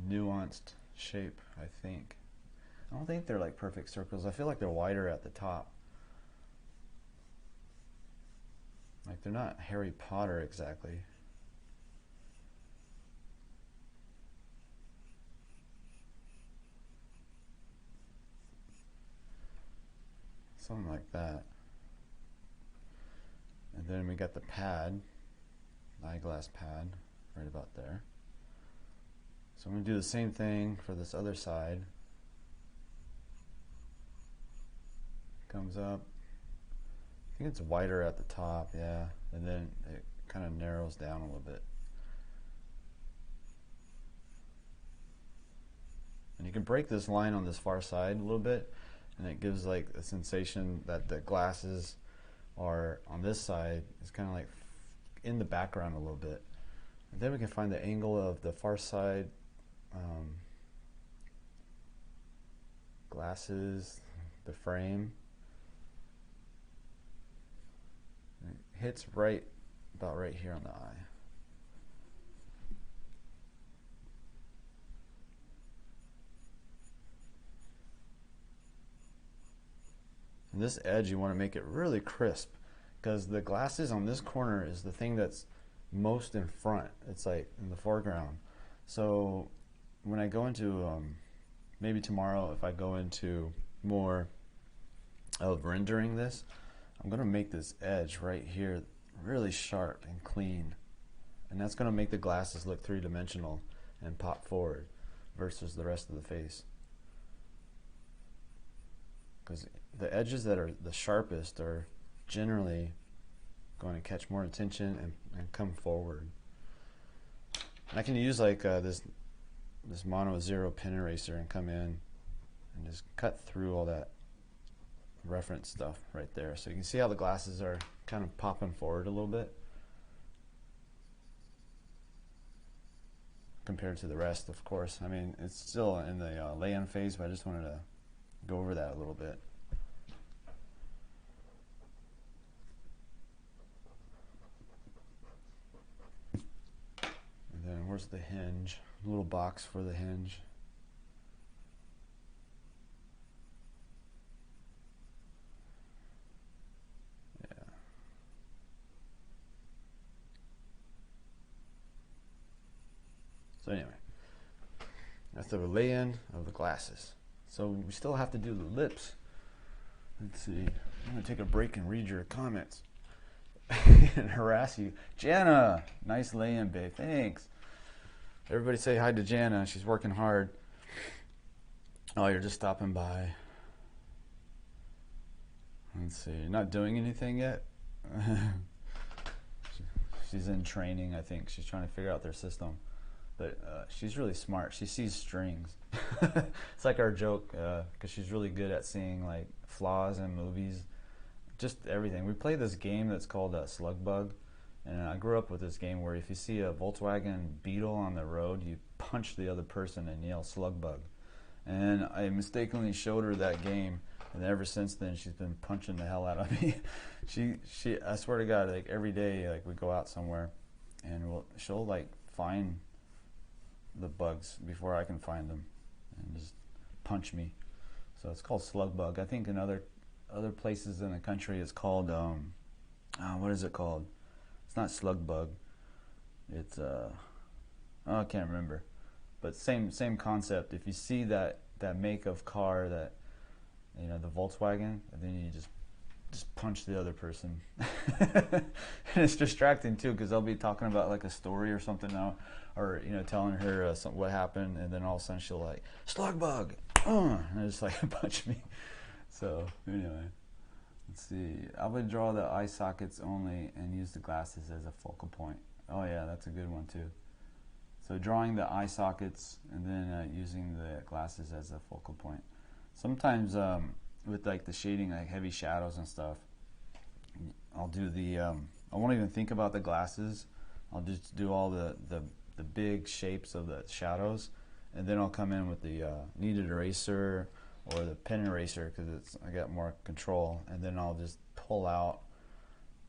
Speaker 1: nuanced shape, I think. I don't think they're like perfect circles. I feel like they're wider at the top. Like they're not Harry Potter exactly. Something like that. And then we got the pad, eyeglass pad, right about there. So I'm going to do the same thing for this other side. Comes up. I think it's wider at the top, yeah, and then it kind of narrows down a little bit. And you can break this line on this far side a little bit, and it gives like a sensation that the glasses are on this side is kind of like in the background a little bit. And then we can find the angle of the far side glasses, the frame. It hits right about right here on the eye. And this edge, you want to make it really crisp, because the glasses on this corner is the thing that's most in front. It's like in the foreground. So when I go into, maybe tomorrow if I go into more of rendering this, I'm going to make this edge right here really sharp and clean. And that's going to make the glasses look three-dimensional and pop forward versus the rest of the face. Because the edges that are the sharpest are generally going to catch more attention and come forward. And I can use like this Mono Zero pen eraser and come in and just cut through all that reference stuff right there. So you can see how the glasses are kind of popping forward a little bit compared to the rest, of course. I mean, it's still in the lay-in phase, but I just wanted to go over that a little bit. And then where's the hinge? A little box for the hinge. So anyway, that's the lay-in of the glasses. So we still have to do the lips. Let's see. I'm going to take a break and read your comments and harass you. Jana, nice lay-in, babe. Thanks. Everybody say hi to Jana. She's working hard. Oh, you're just stopping by. Let's see. You're not doing anything yet? She's in training, I think. She's trying to figure out their system. But she's really smart. She sees strings. It's like our joke, because she's really good at seeing like flaws in movies, just everything. We play this game that's called Slug Bug, and I grew up with this game where if you see a Volkswagen Beetle on the road, you punch the other person and yell Slug Bug. And I mistakenly showed her that game, and ever since then she's been punching the hell out of me. I swear to God, like every day, like we go out somewhere, and she'll like find the bugs before I can find them and just punch me. So it's called Slug Bug. I think in other places in the country it's called what is it called? It's not Slug Bug. It's I can't remember. But same concept. If you see that make of car, that the Volkswagen, and then you just punch the other person. And it's distracting too, because they'll be talking about like a story or something now, or telling her what happened, and then all of a sudden she'll like Slug Bug, and just like punch me. So anyway, let's see. I would draw the eye sockets only and use the glasses as a focal point. Oh yeah, that's a good one too. So drawing the eye sockets and then using the glasses as a focal point. Sometimes with like the shading, like heavy shadows and stuff, I'll do the I won't even think about the glasses. I'll just do all the big shapes of the shadows, and then I'll come in with the kneaded eraser or the pen eraser, because I got more control, and then I'll just pull out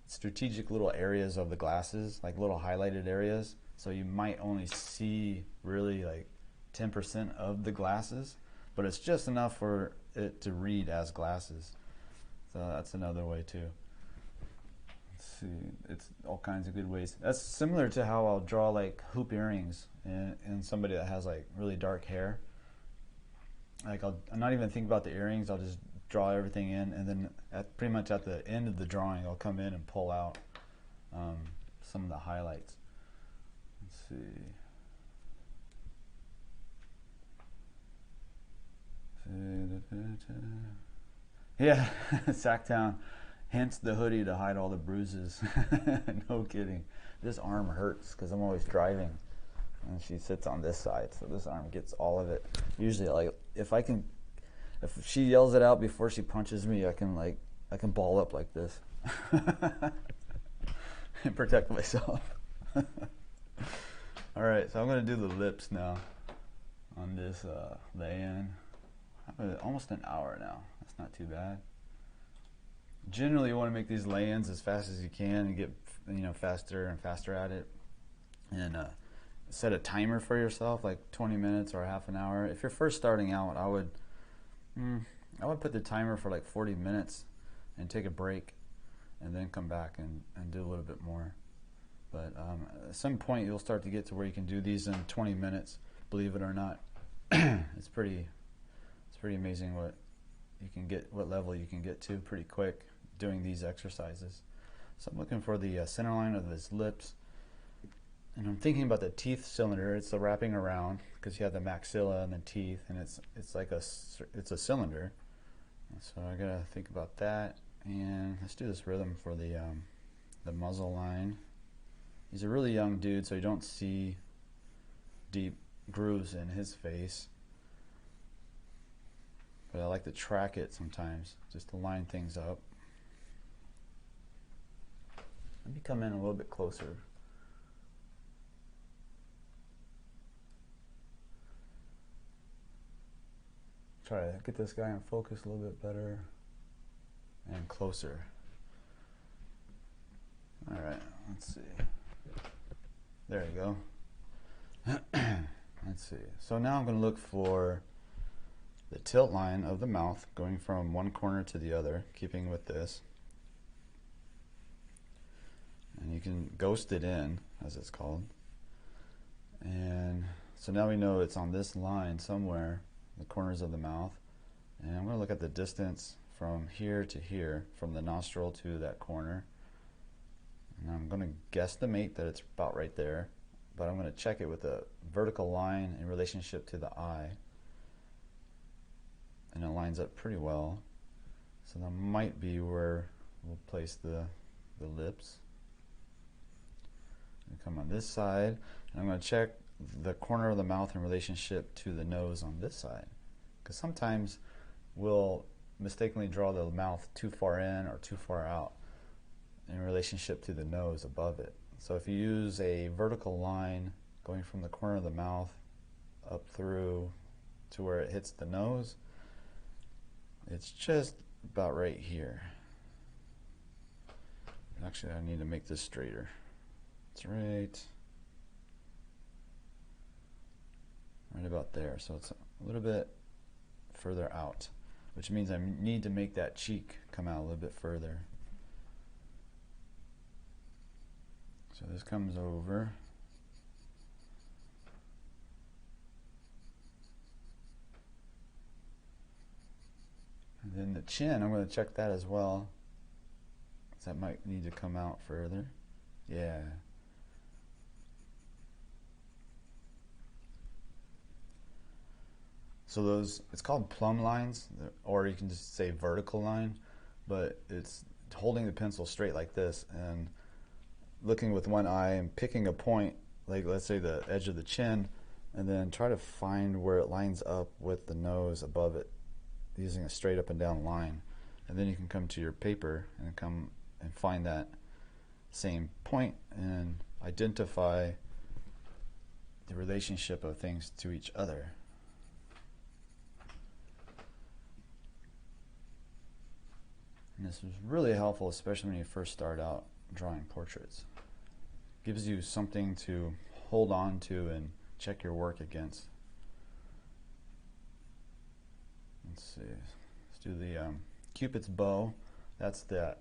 Speaker 1: strategic little areas of the glasses, like little highlighted areas, so you might only see really like 10% of the glasses, but it's just enough for it to read as glasses. So that's another way too. Let's see, it's all kinds of good ways. That's similar to how I'll draw like hoop earrings in somebody that has like really dark hair. Like I'm not even thinking about the earrings, I'll just draw everything in, and then pretty much at the end of the drawing I'll come in and pull out some of the highlights. Let's see. Yeah, Sacktown. Hence the hoodie to hide all the bruises. No kidding. This arm hurts because I'm always driving, and she sits on this side, so this arm gets all of it. Usually, like if she yells it out before she punches me, I can ball up like this and protect myself. All right, so I'm gonna do the lips now on this lay-in. Almost an hour now. That's not too bad. Generally, you want to make these lay-ins as fast as you can and get faster and faster at it. And set a timer for yourself, like 20 minutes or half an hour. If you're first starting out, I would put the timer for like 40 minutes and take a break, and then come back and do a little bit more. But at some point, you'll start to get to where you can do these in 20 minutes. Believe it or not, it's pretty amazing what level you can get to pretty quick doing these exercises. So I'm looking for the center line of his lips, and I'm thinking about the teeth cylinder. It's the wrapping around, because you have the maxilla and the teeth, and it's like it's a cylinder. So I gotta think about that, and let's do this rhythm for the muzzle line. He's a really young dude, so you don't see deep grooves in his face. but I like to track it sometimes just to line things up. Let me come in a little bit closer. Try to get this guy in focus a little bit better and closer. All right, let's see. There you go. Let's see. So now I'm going to look for the tilt line of the mouth going from one corner to the other, keeping with this. And you can ghost it in, as it's called. And so now we know it's on this line somewhere, the corners of the mouth. And I'm going to look at the distance from here to here, from the nostril to that corner. And I'm going to guesstimate that it's about right there, but I'm going to check it with a vertical line in relationship to the eye. And it lines up pretty well. So that might be where we'll place the lips. Come on this side, and I'm going to check the corner of the mouth in relationship to the nose on this side, because sometimes we'll mistakenly draw the mouth too far in or too far out in relationship to the nose above it. So if you use a vertical line going from the corner of the mouth up through to where it hits the nose, it's just about right here. Actually, I need to make this straighter. It's right about there. So it's a little bit further out, which means I need to make that cheek come out a little bit further. So this comes over. And then the chin, I'm going to check that as well. So that might need to come out further. Yeah. So those, it's called plumb lines, or you can just say vertical line, but it's holding the pencil straight like this and looking with one eye and picking a point, like let's say the edge of the chin, and then try to find where it lines up with the nose above it using a straight up and down line. And then you can come to your paper and come and find that same point and identify the relationship of things to each other. And this is really helpful, especially when you first start out drawing portraits. It gives you something to hold on to and check your work against. Let's see. Let's do the Cupid's bow. That's the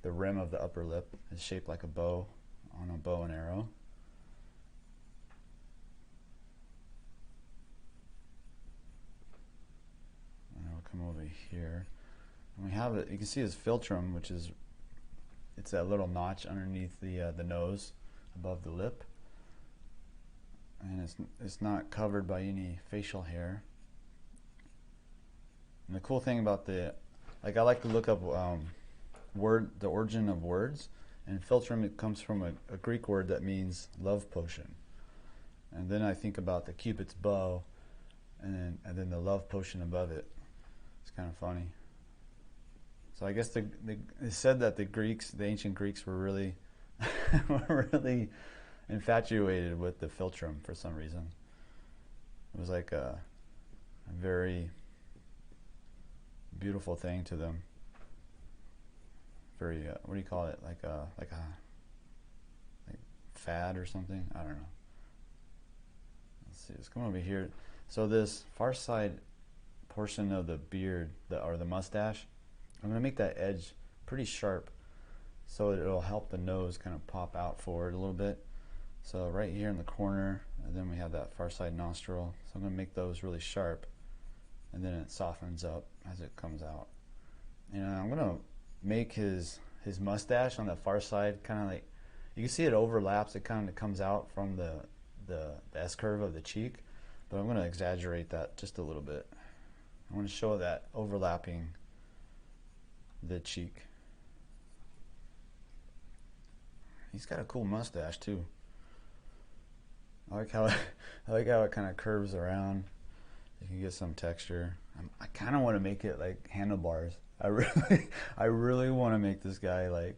Speaker 1: rim of the upper lip. It's shaped like a bow on a bow and arrow. And I'll come over here. And we have it. You can see his philtrum, which is it's that little notch underneath the nose, above the lip, and it's not covered by any facial hair. And the cool thing about I like to look up the origin of words, and philtrum, it comes from a Greek word that means love potion. And then I think about the Cupid's bow, and then the love potion above it. It's kind of funny. So I guess it said that the ancient Greeks were really were really infatuated with the philtrum for some reason. It was like a very beautiful thing to them. Very what do you call it? Like fad or something? I don't know. Let's see. Let's come over here. So this far side portion of the beard, or the mustache, I'm going to make that edge pretty sharp so it'll help the nose kind of pop out forward a little bit. So right here in the corner, and then we have that far side nostril. So I'm going to make those really sharp, and then it softens up as it comes out. And I'm going to make his mustache on the far side kind of like, you can see it overlaps, it kind of comes out from the S-curve of the cheek, but I'm going to exaggerate that just a little bit. I want to show that overlapping the cheek. He's got a cool mustache too. I like how it kind of curves around. You can get some texture. I kind of want to make it like handlebars. I really, I really want to make this guy like,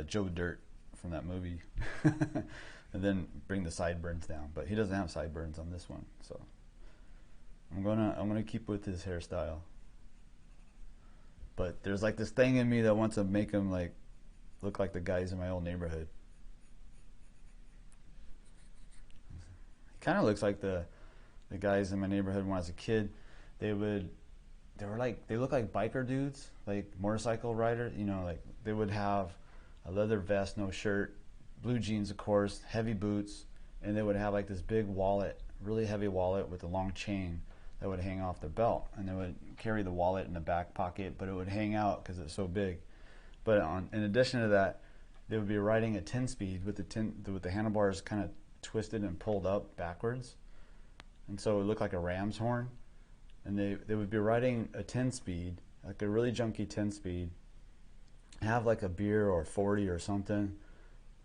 Speaker 1: Joe Dirt from that movie, and then bring the sideburns down. But he doesn't have sideburns on this one, so I'm gonna keep with his hairstyle. But there's like this thing in me that wants to make him like look like the guys in my old neighborhood. He kind of looks like the guys in my neighborhood when I was a kid. They look like biker dudes, like motorcycle riders. You know, like they would have a leather vest, no shirt, blue jeans, of course, heavy boots, and they would have like this big wallet, really heavy wallet with a long chain that would hang off their belt, and they would carry the wallet in the back pocket, but it would hang out because it's so big. But in addition to that, they would be riding a 10-speed with the handlebars kind of twisted and pulled up backwards, and so it looked like a ram's horn. And they would be riding a 10-speed, like a really junky 10-speed, have like a beer or 40 or something,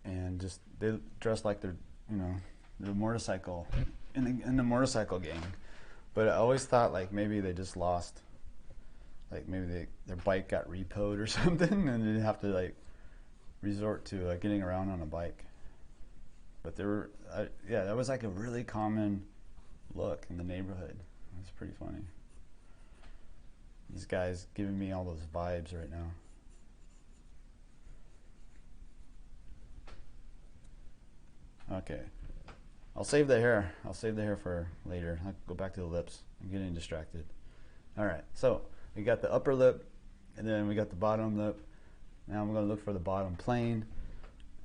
Speaker 1: and just they dress like they're, you know, the motorcycle in the motorcycle gang. But I always thought like maybe they just lost, like maybe their bike got repoed or something, and they'd have to like resort to getting around on a bike. But they were, yeah, that was like a really common look in the neighborhood. It's pretty funny. These guys giving me all those vibes right now. Okay. I'll save the hair. I'll save the hair for later. I'll go back to the lips. I'm getting distracted. Alright, so we got the upper lip, and then we got the bottom lip. Now I'm going to look for the bottom plane,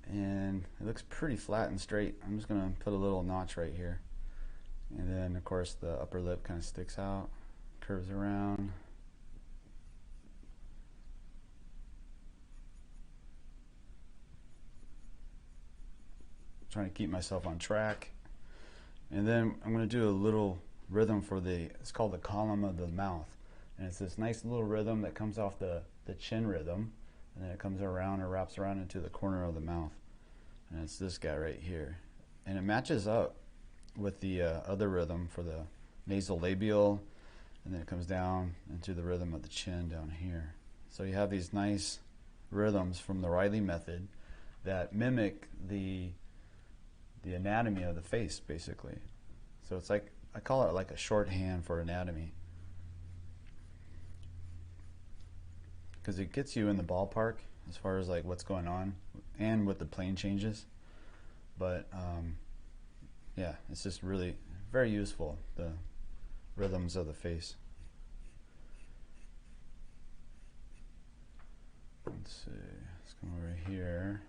Speaker 1: and it looks pretty flat and straight. I'm just going to put a little notch right here. And then, of course, the upper lip kind of sticks out, curves around. Trying to keep myself on track. And then I'm going to do a little rhythm for it's called the column of the mouth. And it's this nice little rhythm that comes off the chin rhythm, and then it comes around or wraps around into the corner of the mouth. And it's this guy right here. And it matches up with the other rhythm for the nasal labial, and then it comes down into the rhythm of the chin down here. So you have these nice rhythms from the Riley method that mimic the anatomy of the face, basically. So it's like, I call it like a shorthand for anatomy, because it gets you in the ballpark as far as like what's going on and with the plane changes. But yeah, it's just really very useful, the rhythms of the face. Let's see, let's come over here.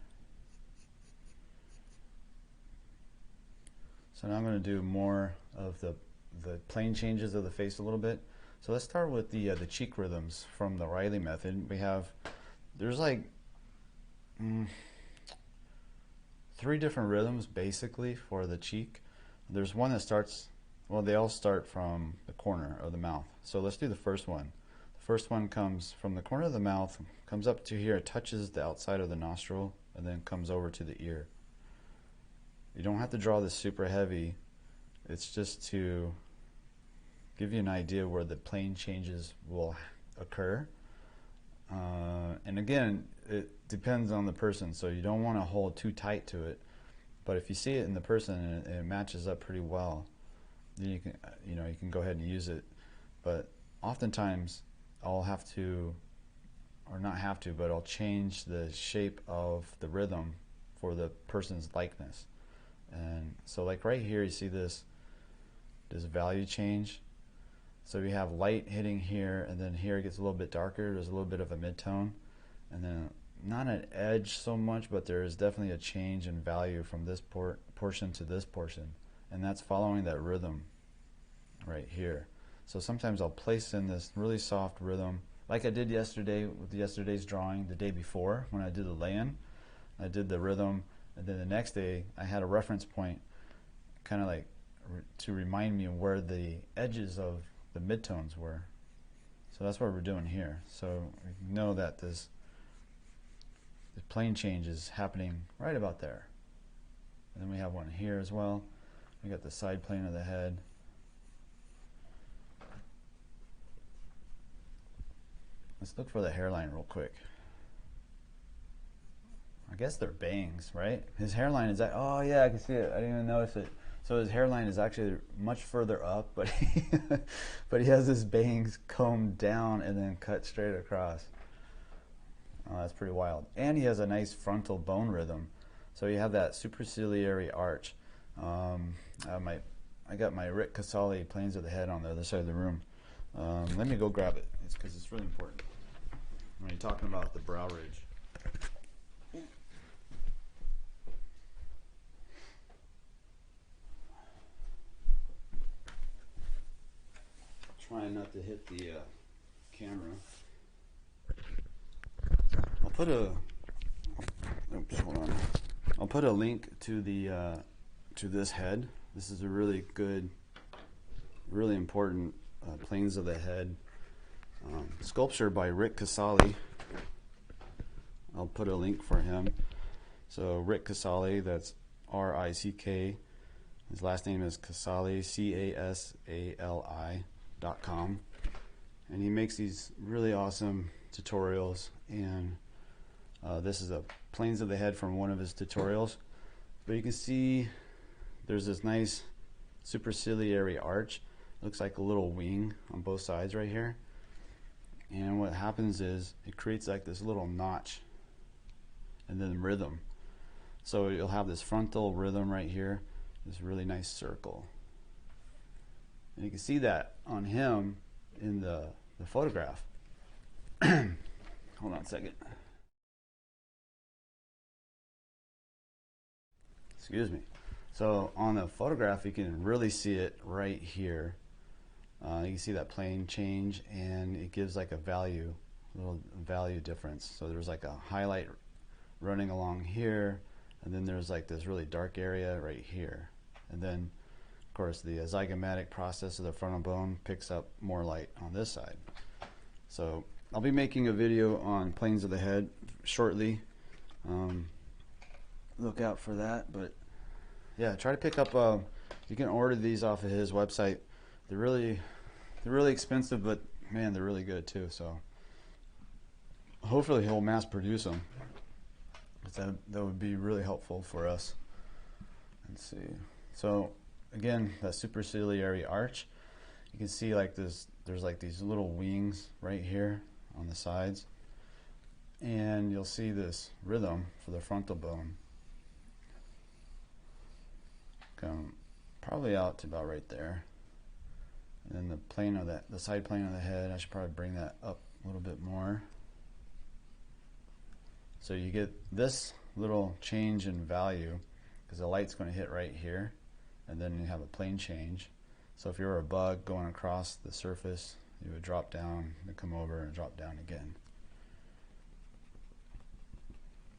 Speaker 1: So now I'm going to do more of the plane changes of the face a little bit. So let's start with the cheek rhythms from the Riley method. There's like 3 different rhythms basically for the cheek. There's one that starts, well, they all start from the corner of the mouth. So let's do the first one. The first one comes from the corner of the mouth, comes up to here, touches the outside of the nostril, and then comes over to the ear. You don't have to draw this super heavy. It's just to give you an idea where the plane changes will occur. And again, it depends on the person, so you don't want to hold too tight to it. But if you see it in the person and it matches up pretty well, then you can go ahead and use it. But oftentimes I'll have to, or not have to, but I'll change the shape of the rhythm for the person's likeness. And so like right here, you see this value change. So we have light hitting here, and then here it gets a little bit darker. There's a little bit of a midtone, and then not an edge so much, but there is definitely a change in value from this portion to this portion, and that's following that rhythm right here. So sometimes I'll place in this really soft rhythm, like I did yesterday with yesterday's drawing. The day before, when I did the lay-in, I did the rhythm, and then the next day I had a reference point, kind of like to remind me of where the edges of the midtones were. So that's what we're doing here. So we know that the plane change is happening right about there. And then we have one here as well. We got the side plane of the head. Let's look for the hairline real quick. I guess they're bangs, right? His hairline is like, oh yeah, I can see it. I didn't even notice it. So his hairline is actually much further up, but but he has his bangs combed down and then cut straight across. Oh, that's pretty wild. And he has a nice frontal bone rhythm. So you have that superciliary arch. I got my Rick Casale Plains of the Head on the other side of the room. Let me go grab it. It's because it's really important when you're talking about the brow ridge. Trying not to hit the camera. I'll put a link to the to this head. This is a really good, really important Plains of the Head sculpture by Rick Casale. I'll put a link for him. So Rick Casale, that's R-I-C-K. His last name is Casale, CASALI.com, and he makes these really awesome tutorials. And this is a Plains of the Head from one of his tutorials. But you can see there's this nice superciliary arch. Looks like a little wing on both sides right here. And what happens is it creates like this little notch and then rhythm. So you'll have this frontal rhythm right here, this really nice circle. And you can see that on him in the photograph. Hold on a second. Excuse me. So on the photograph, you can really see it right here. You can see that plane change, and it gives like a little value difference. So there's like a highlight running along here, and then there's like this really dark area right here. And then, of course, the zygomatic process of the frontal bone picks up more light on this side. So I'll be making a video on Plains of the Head shortly. Look out for that. But yeah, try to pick up. You can order these off of his website. They're really expensive, but man, they're really good too. So hopefully he'll mass produce them. That would be really helpful for us. Let's see. So again, that superciliary arch. You can see like this. There's like these little wings right here on the sides, and you'll see this rhythm for the frontal bone. Come probably out to about right there. And then the plane of the side plane of the head, I should probably bring that up a little bit more. So you get this little change in value because the light's going to hit right here, and then you have a plane change. So if you were a bug going across the surface, you would drop down and come over and drop down again.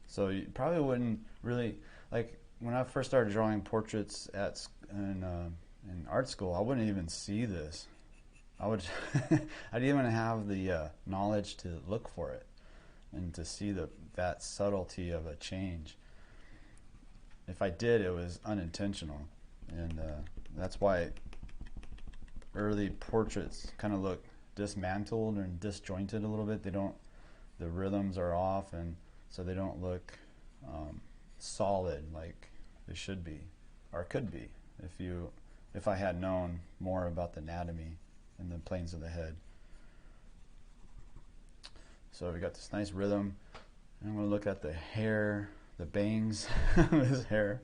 Speaker 1: So you probably wouldn't really, like when I first started drawing portraits in art school, I wouldn't even see this. I didn't even have the knowledge to look for it and to see that subtlety of a change. If I did, it was unintentional, and that's why early portraits kind of look dismantled and disjointed a little bit. The rhythms are off, and so they don't look solid like they should be or could be if I had known more about the anatomy and the Plains of the Head. So we got this nice rhythm. And I'm going to look at the hair, the bangs of his hair,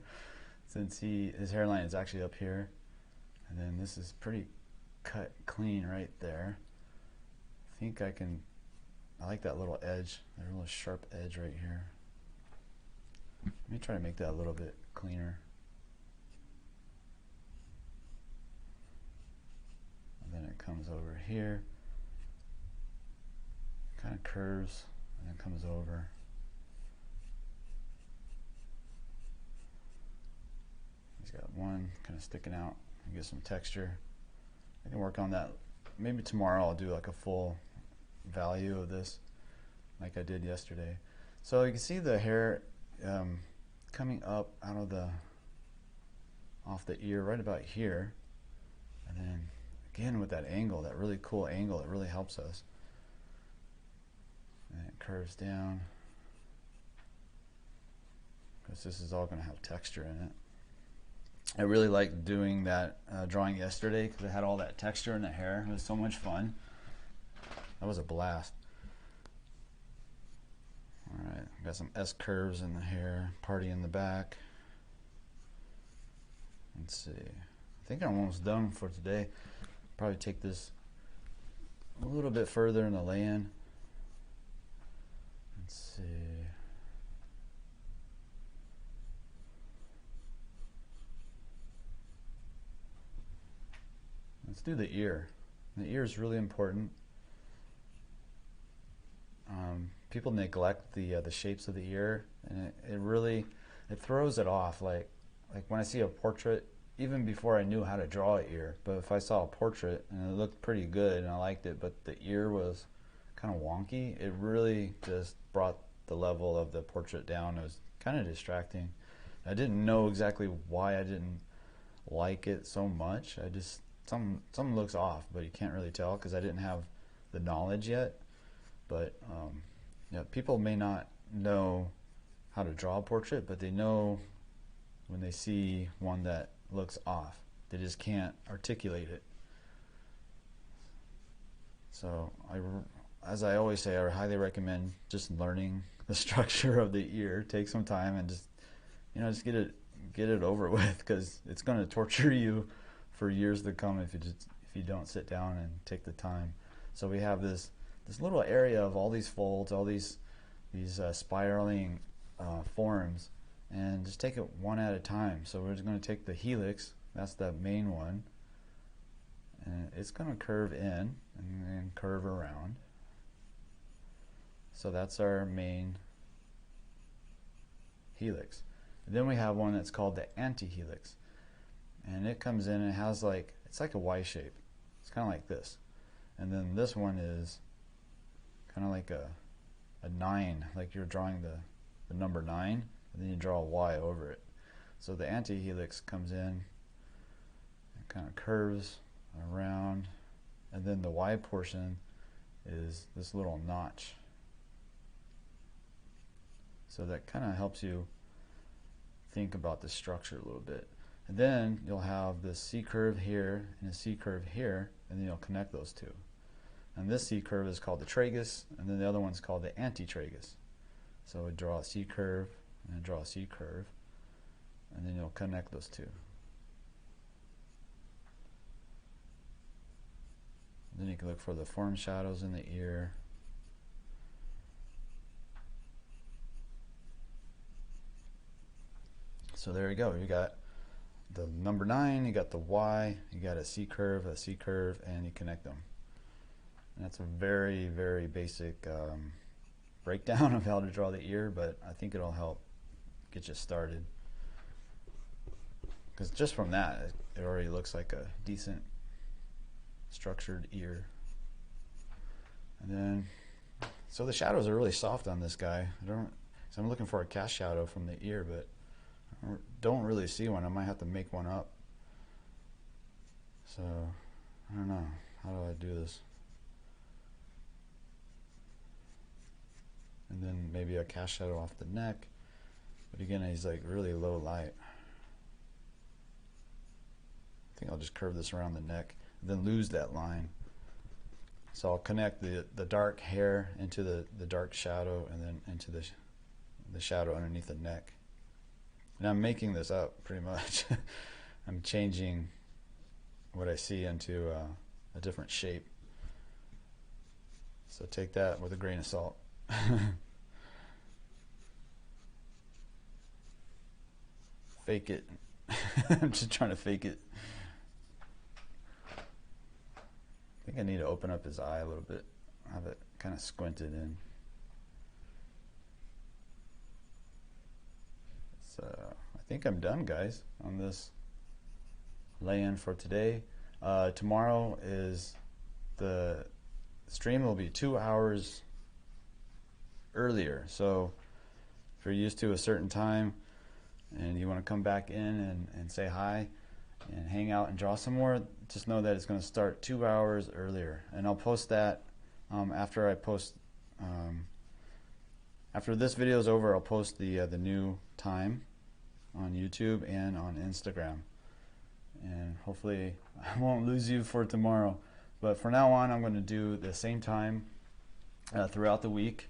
Speaker 1: since his hairline is actually up here. And then this is pretty cut clean right there. I think I like that little edge, that little sharp edge right here. Let me try to make that a little bit cleaner. And then it comes over here, kind of curves, and then comes over. He's got one kind of sticking out and get some texture. I can work on that. Maybe tomorrow I'll do like a full value of this like I did yesterday. So you can see the hair coming up out of off the ear right about here. And then again with that angle, that really cool angle, it really helps us. And it curves down, because this is all going to have texture in it. I really liked doing that drawing yesterday because it had all that texture in the hair. It was so much fun. That was a blast. Alright, got some S curves in the hair, party in the back. Let's see. I think I'm almost done for today. Probably take this a little bit further in the lay-in. Let's see. Let's do the ear. The ear is really important. People neglect the shapes of the ear, and it really throws it off. Like when I see a portrait, even before I knew how to draw an ear, but if I saw a portrait and it looked pretty good and I liked it, but the ear was kind of wonky, it really just brought the level of the portrait down. It was kind of distracting. I didn't know exactly why I didn't like it so much. I just something looks off, but you can't really tell because I didn't have the knowledge yet. But yeah, people may not know how to draw a portrait, but they know when they see one that looks off. They just can't articulate it. So as I always say, I highly recommend just learning the structure of the ear. Take some time and just get it over with, because it's going to torture you for years to come if you don't sit down and take the time. So we have this little area of all these folds, all these spiraling forms, and just take it one at a time. So we're just going to take the helix, that's the main one, and it's going to curve in and then curve around. So that's our main helix. And then we have one that's called the antihelix, and it comes in and it has it's like a Y shape. It's kind of like this. And then this one is kind of like a 9, like you're drawing the number 9, and then you draw a Y over it. So the antihelix comes in and kind of curves around, and then the Y portion is this little notch. So that kind of helps you think about the structure a little bit. And then you'll have this C curve here and a C curve here, and then you'll connect those two. And this C curve is called the tragus, and then the other one's called the antitragus. So we draw a C curve and draw a C curve, and then you'll connect those two. Then you can look for the form shadows in the ear. So there you go. You got the number 9, you got the Y, you got a C curve, and you connect them. And that's a very, very basic breakdown of how to draw the ear, but I think it'll help get you started. Because just from that, it already looks like a decent structured ear. And then, so the shadows are really soft on this guy. So I'm looking for a cast shadow from the ear, but I don't really see one. I might have to make one up. So, I don't know. How do I do this? And then maybe a cast shadow off the neck. But again, he's like really low light. I think I'll just curve this around the neck, and then lose that line. So I'll connect the dark hair into the dark shadow, and then into the shadow underneath the neck. And I'm making this up pretty much. I'm changing what I see into a different shape. So take that with a grain of salt. Fake it. I'm just trying to fake it. I think I need to open up his eye a little bit. Have it kind of squinted in. So I think I'm done, guys, on this lay-in for today. Tomorrow is the stream will be 2 hours earlier. So if you're used to a certain time, and you want to come back in and say hi and hang out and draw some more, just know that it's going to start 2 hours earlier. And I'll post that after I post, after this video is over, I'll post the new time on YouTube and on Instagram. And hopefully I won't lose you for tomorrow. But for now on, I'm going to do the same time throughout the week.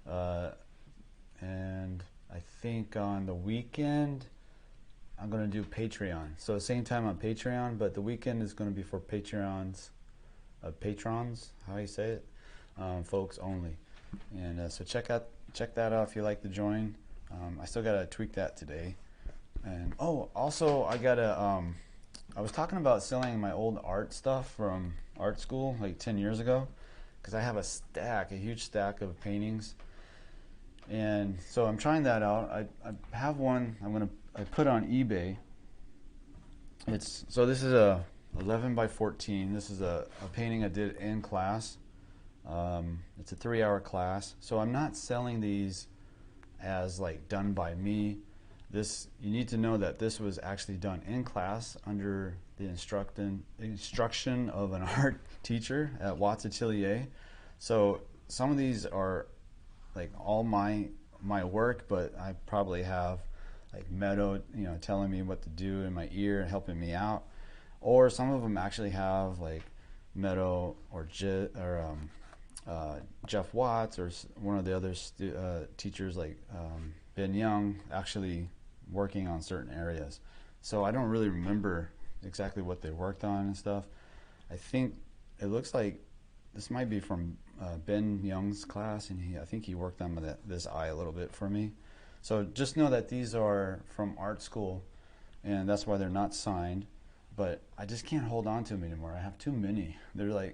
Speaker 1: And I think on the weekend, I'm going to do Patreon. So same time on Patreon, but the weekend is going to be for patrons, how you say it, folks only. And so check that out if you like to join. I still got to tweak that today. And oh, also I was talking about selling my old art stuff from art school like 10 years ago, because I have a huge stack of paintings. And so I'm trying that out. I have one I put on eBay. So this is a 11 by 14. This is a painting I did in class. It's a 3-hour class. So I'm not selling these as like done by me. You need to know that this was actually done in class under the instruction of an art teacher at Watts Atelier. So some of these are like all my work, but I probably have like Meadow, telling me what to do in my ear and helping me out. Or some of them actually have like Meadow or Jeff Watts or one of the other teachers like Ben Young actually working on certain areas. So I don't really remember exactly what they worked on and stuff. I think it looks like this might be from Ben Young's class, and I think he worked on this eye a little bit for me. So just know that these are from art school, and that's why they're not signed. But I just can't hold on to them anymore. I have too many. There's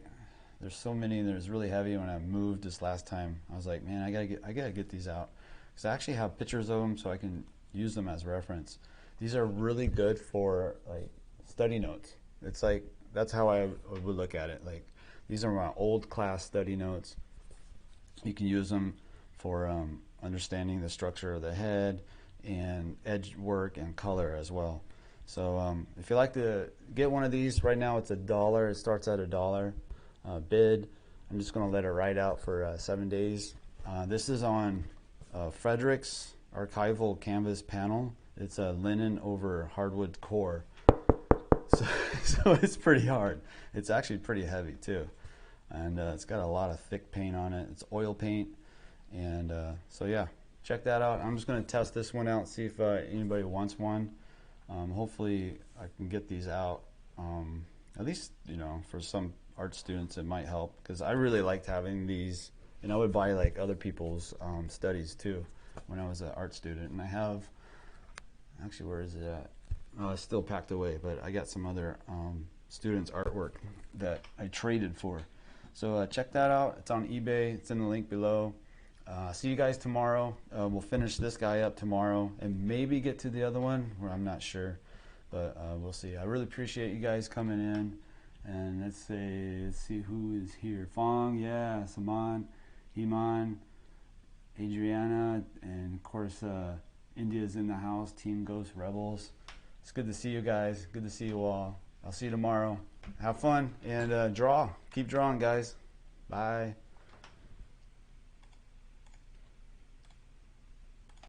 Speaker 1: so many, and it's really heavy. When I moved this last time, I was like, man, I gotta get these out, because I actually have pictures of them so I can use them as reference. These are really good for like study notes. It's like, that's how I would look at it. Like, these are my old class study notes. You can use them for understanding the structure of the head and edge work and color as well. So if you like to get one of these, right now it's $1. It starts at $1 bid. I'm just going to let it ride out for 7 days. This is on Frederick's archival canvas panel. It's a linen over hardwood core. So it's pretty hard. It's actually pretty heavy too. And it's got a lot of thick paint on it. It's oil paint. And so yeah, check that out. I'm just going to test this one out, see if anybody wants one. Hopefully I can get these out. At least, for some art students it might help, because I really liked having these, and I would buy like other people's studies too when I was an art student. And I have, actually, where is it at? Oh, it's still packed away, but I got some other students' artwork that I traded for. So check that out. It's on eBay. It's in the link below. See you guys tomorrow. We'll finish this guy up tomorrow and maybe get to the other one, where I'm not sure, but we'll see. I really appreciate you guys coming in. And let's see who is here. Fong, yeah, Saman, Iman, Adriana, and of course India's in the house. Team Ghost Rebels. It's good to see you guys. Good to see you all. I'll see you tomorrow. Have fun and draw. Keep drawing, guys. Bye.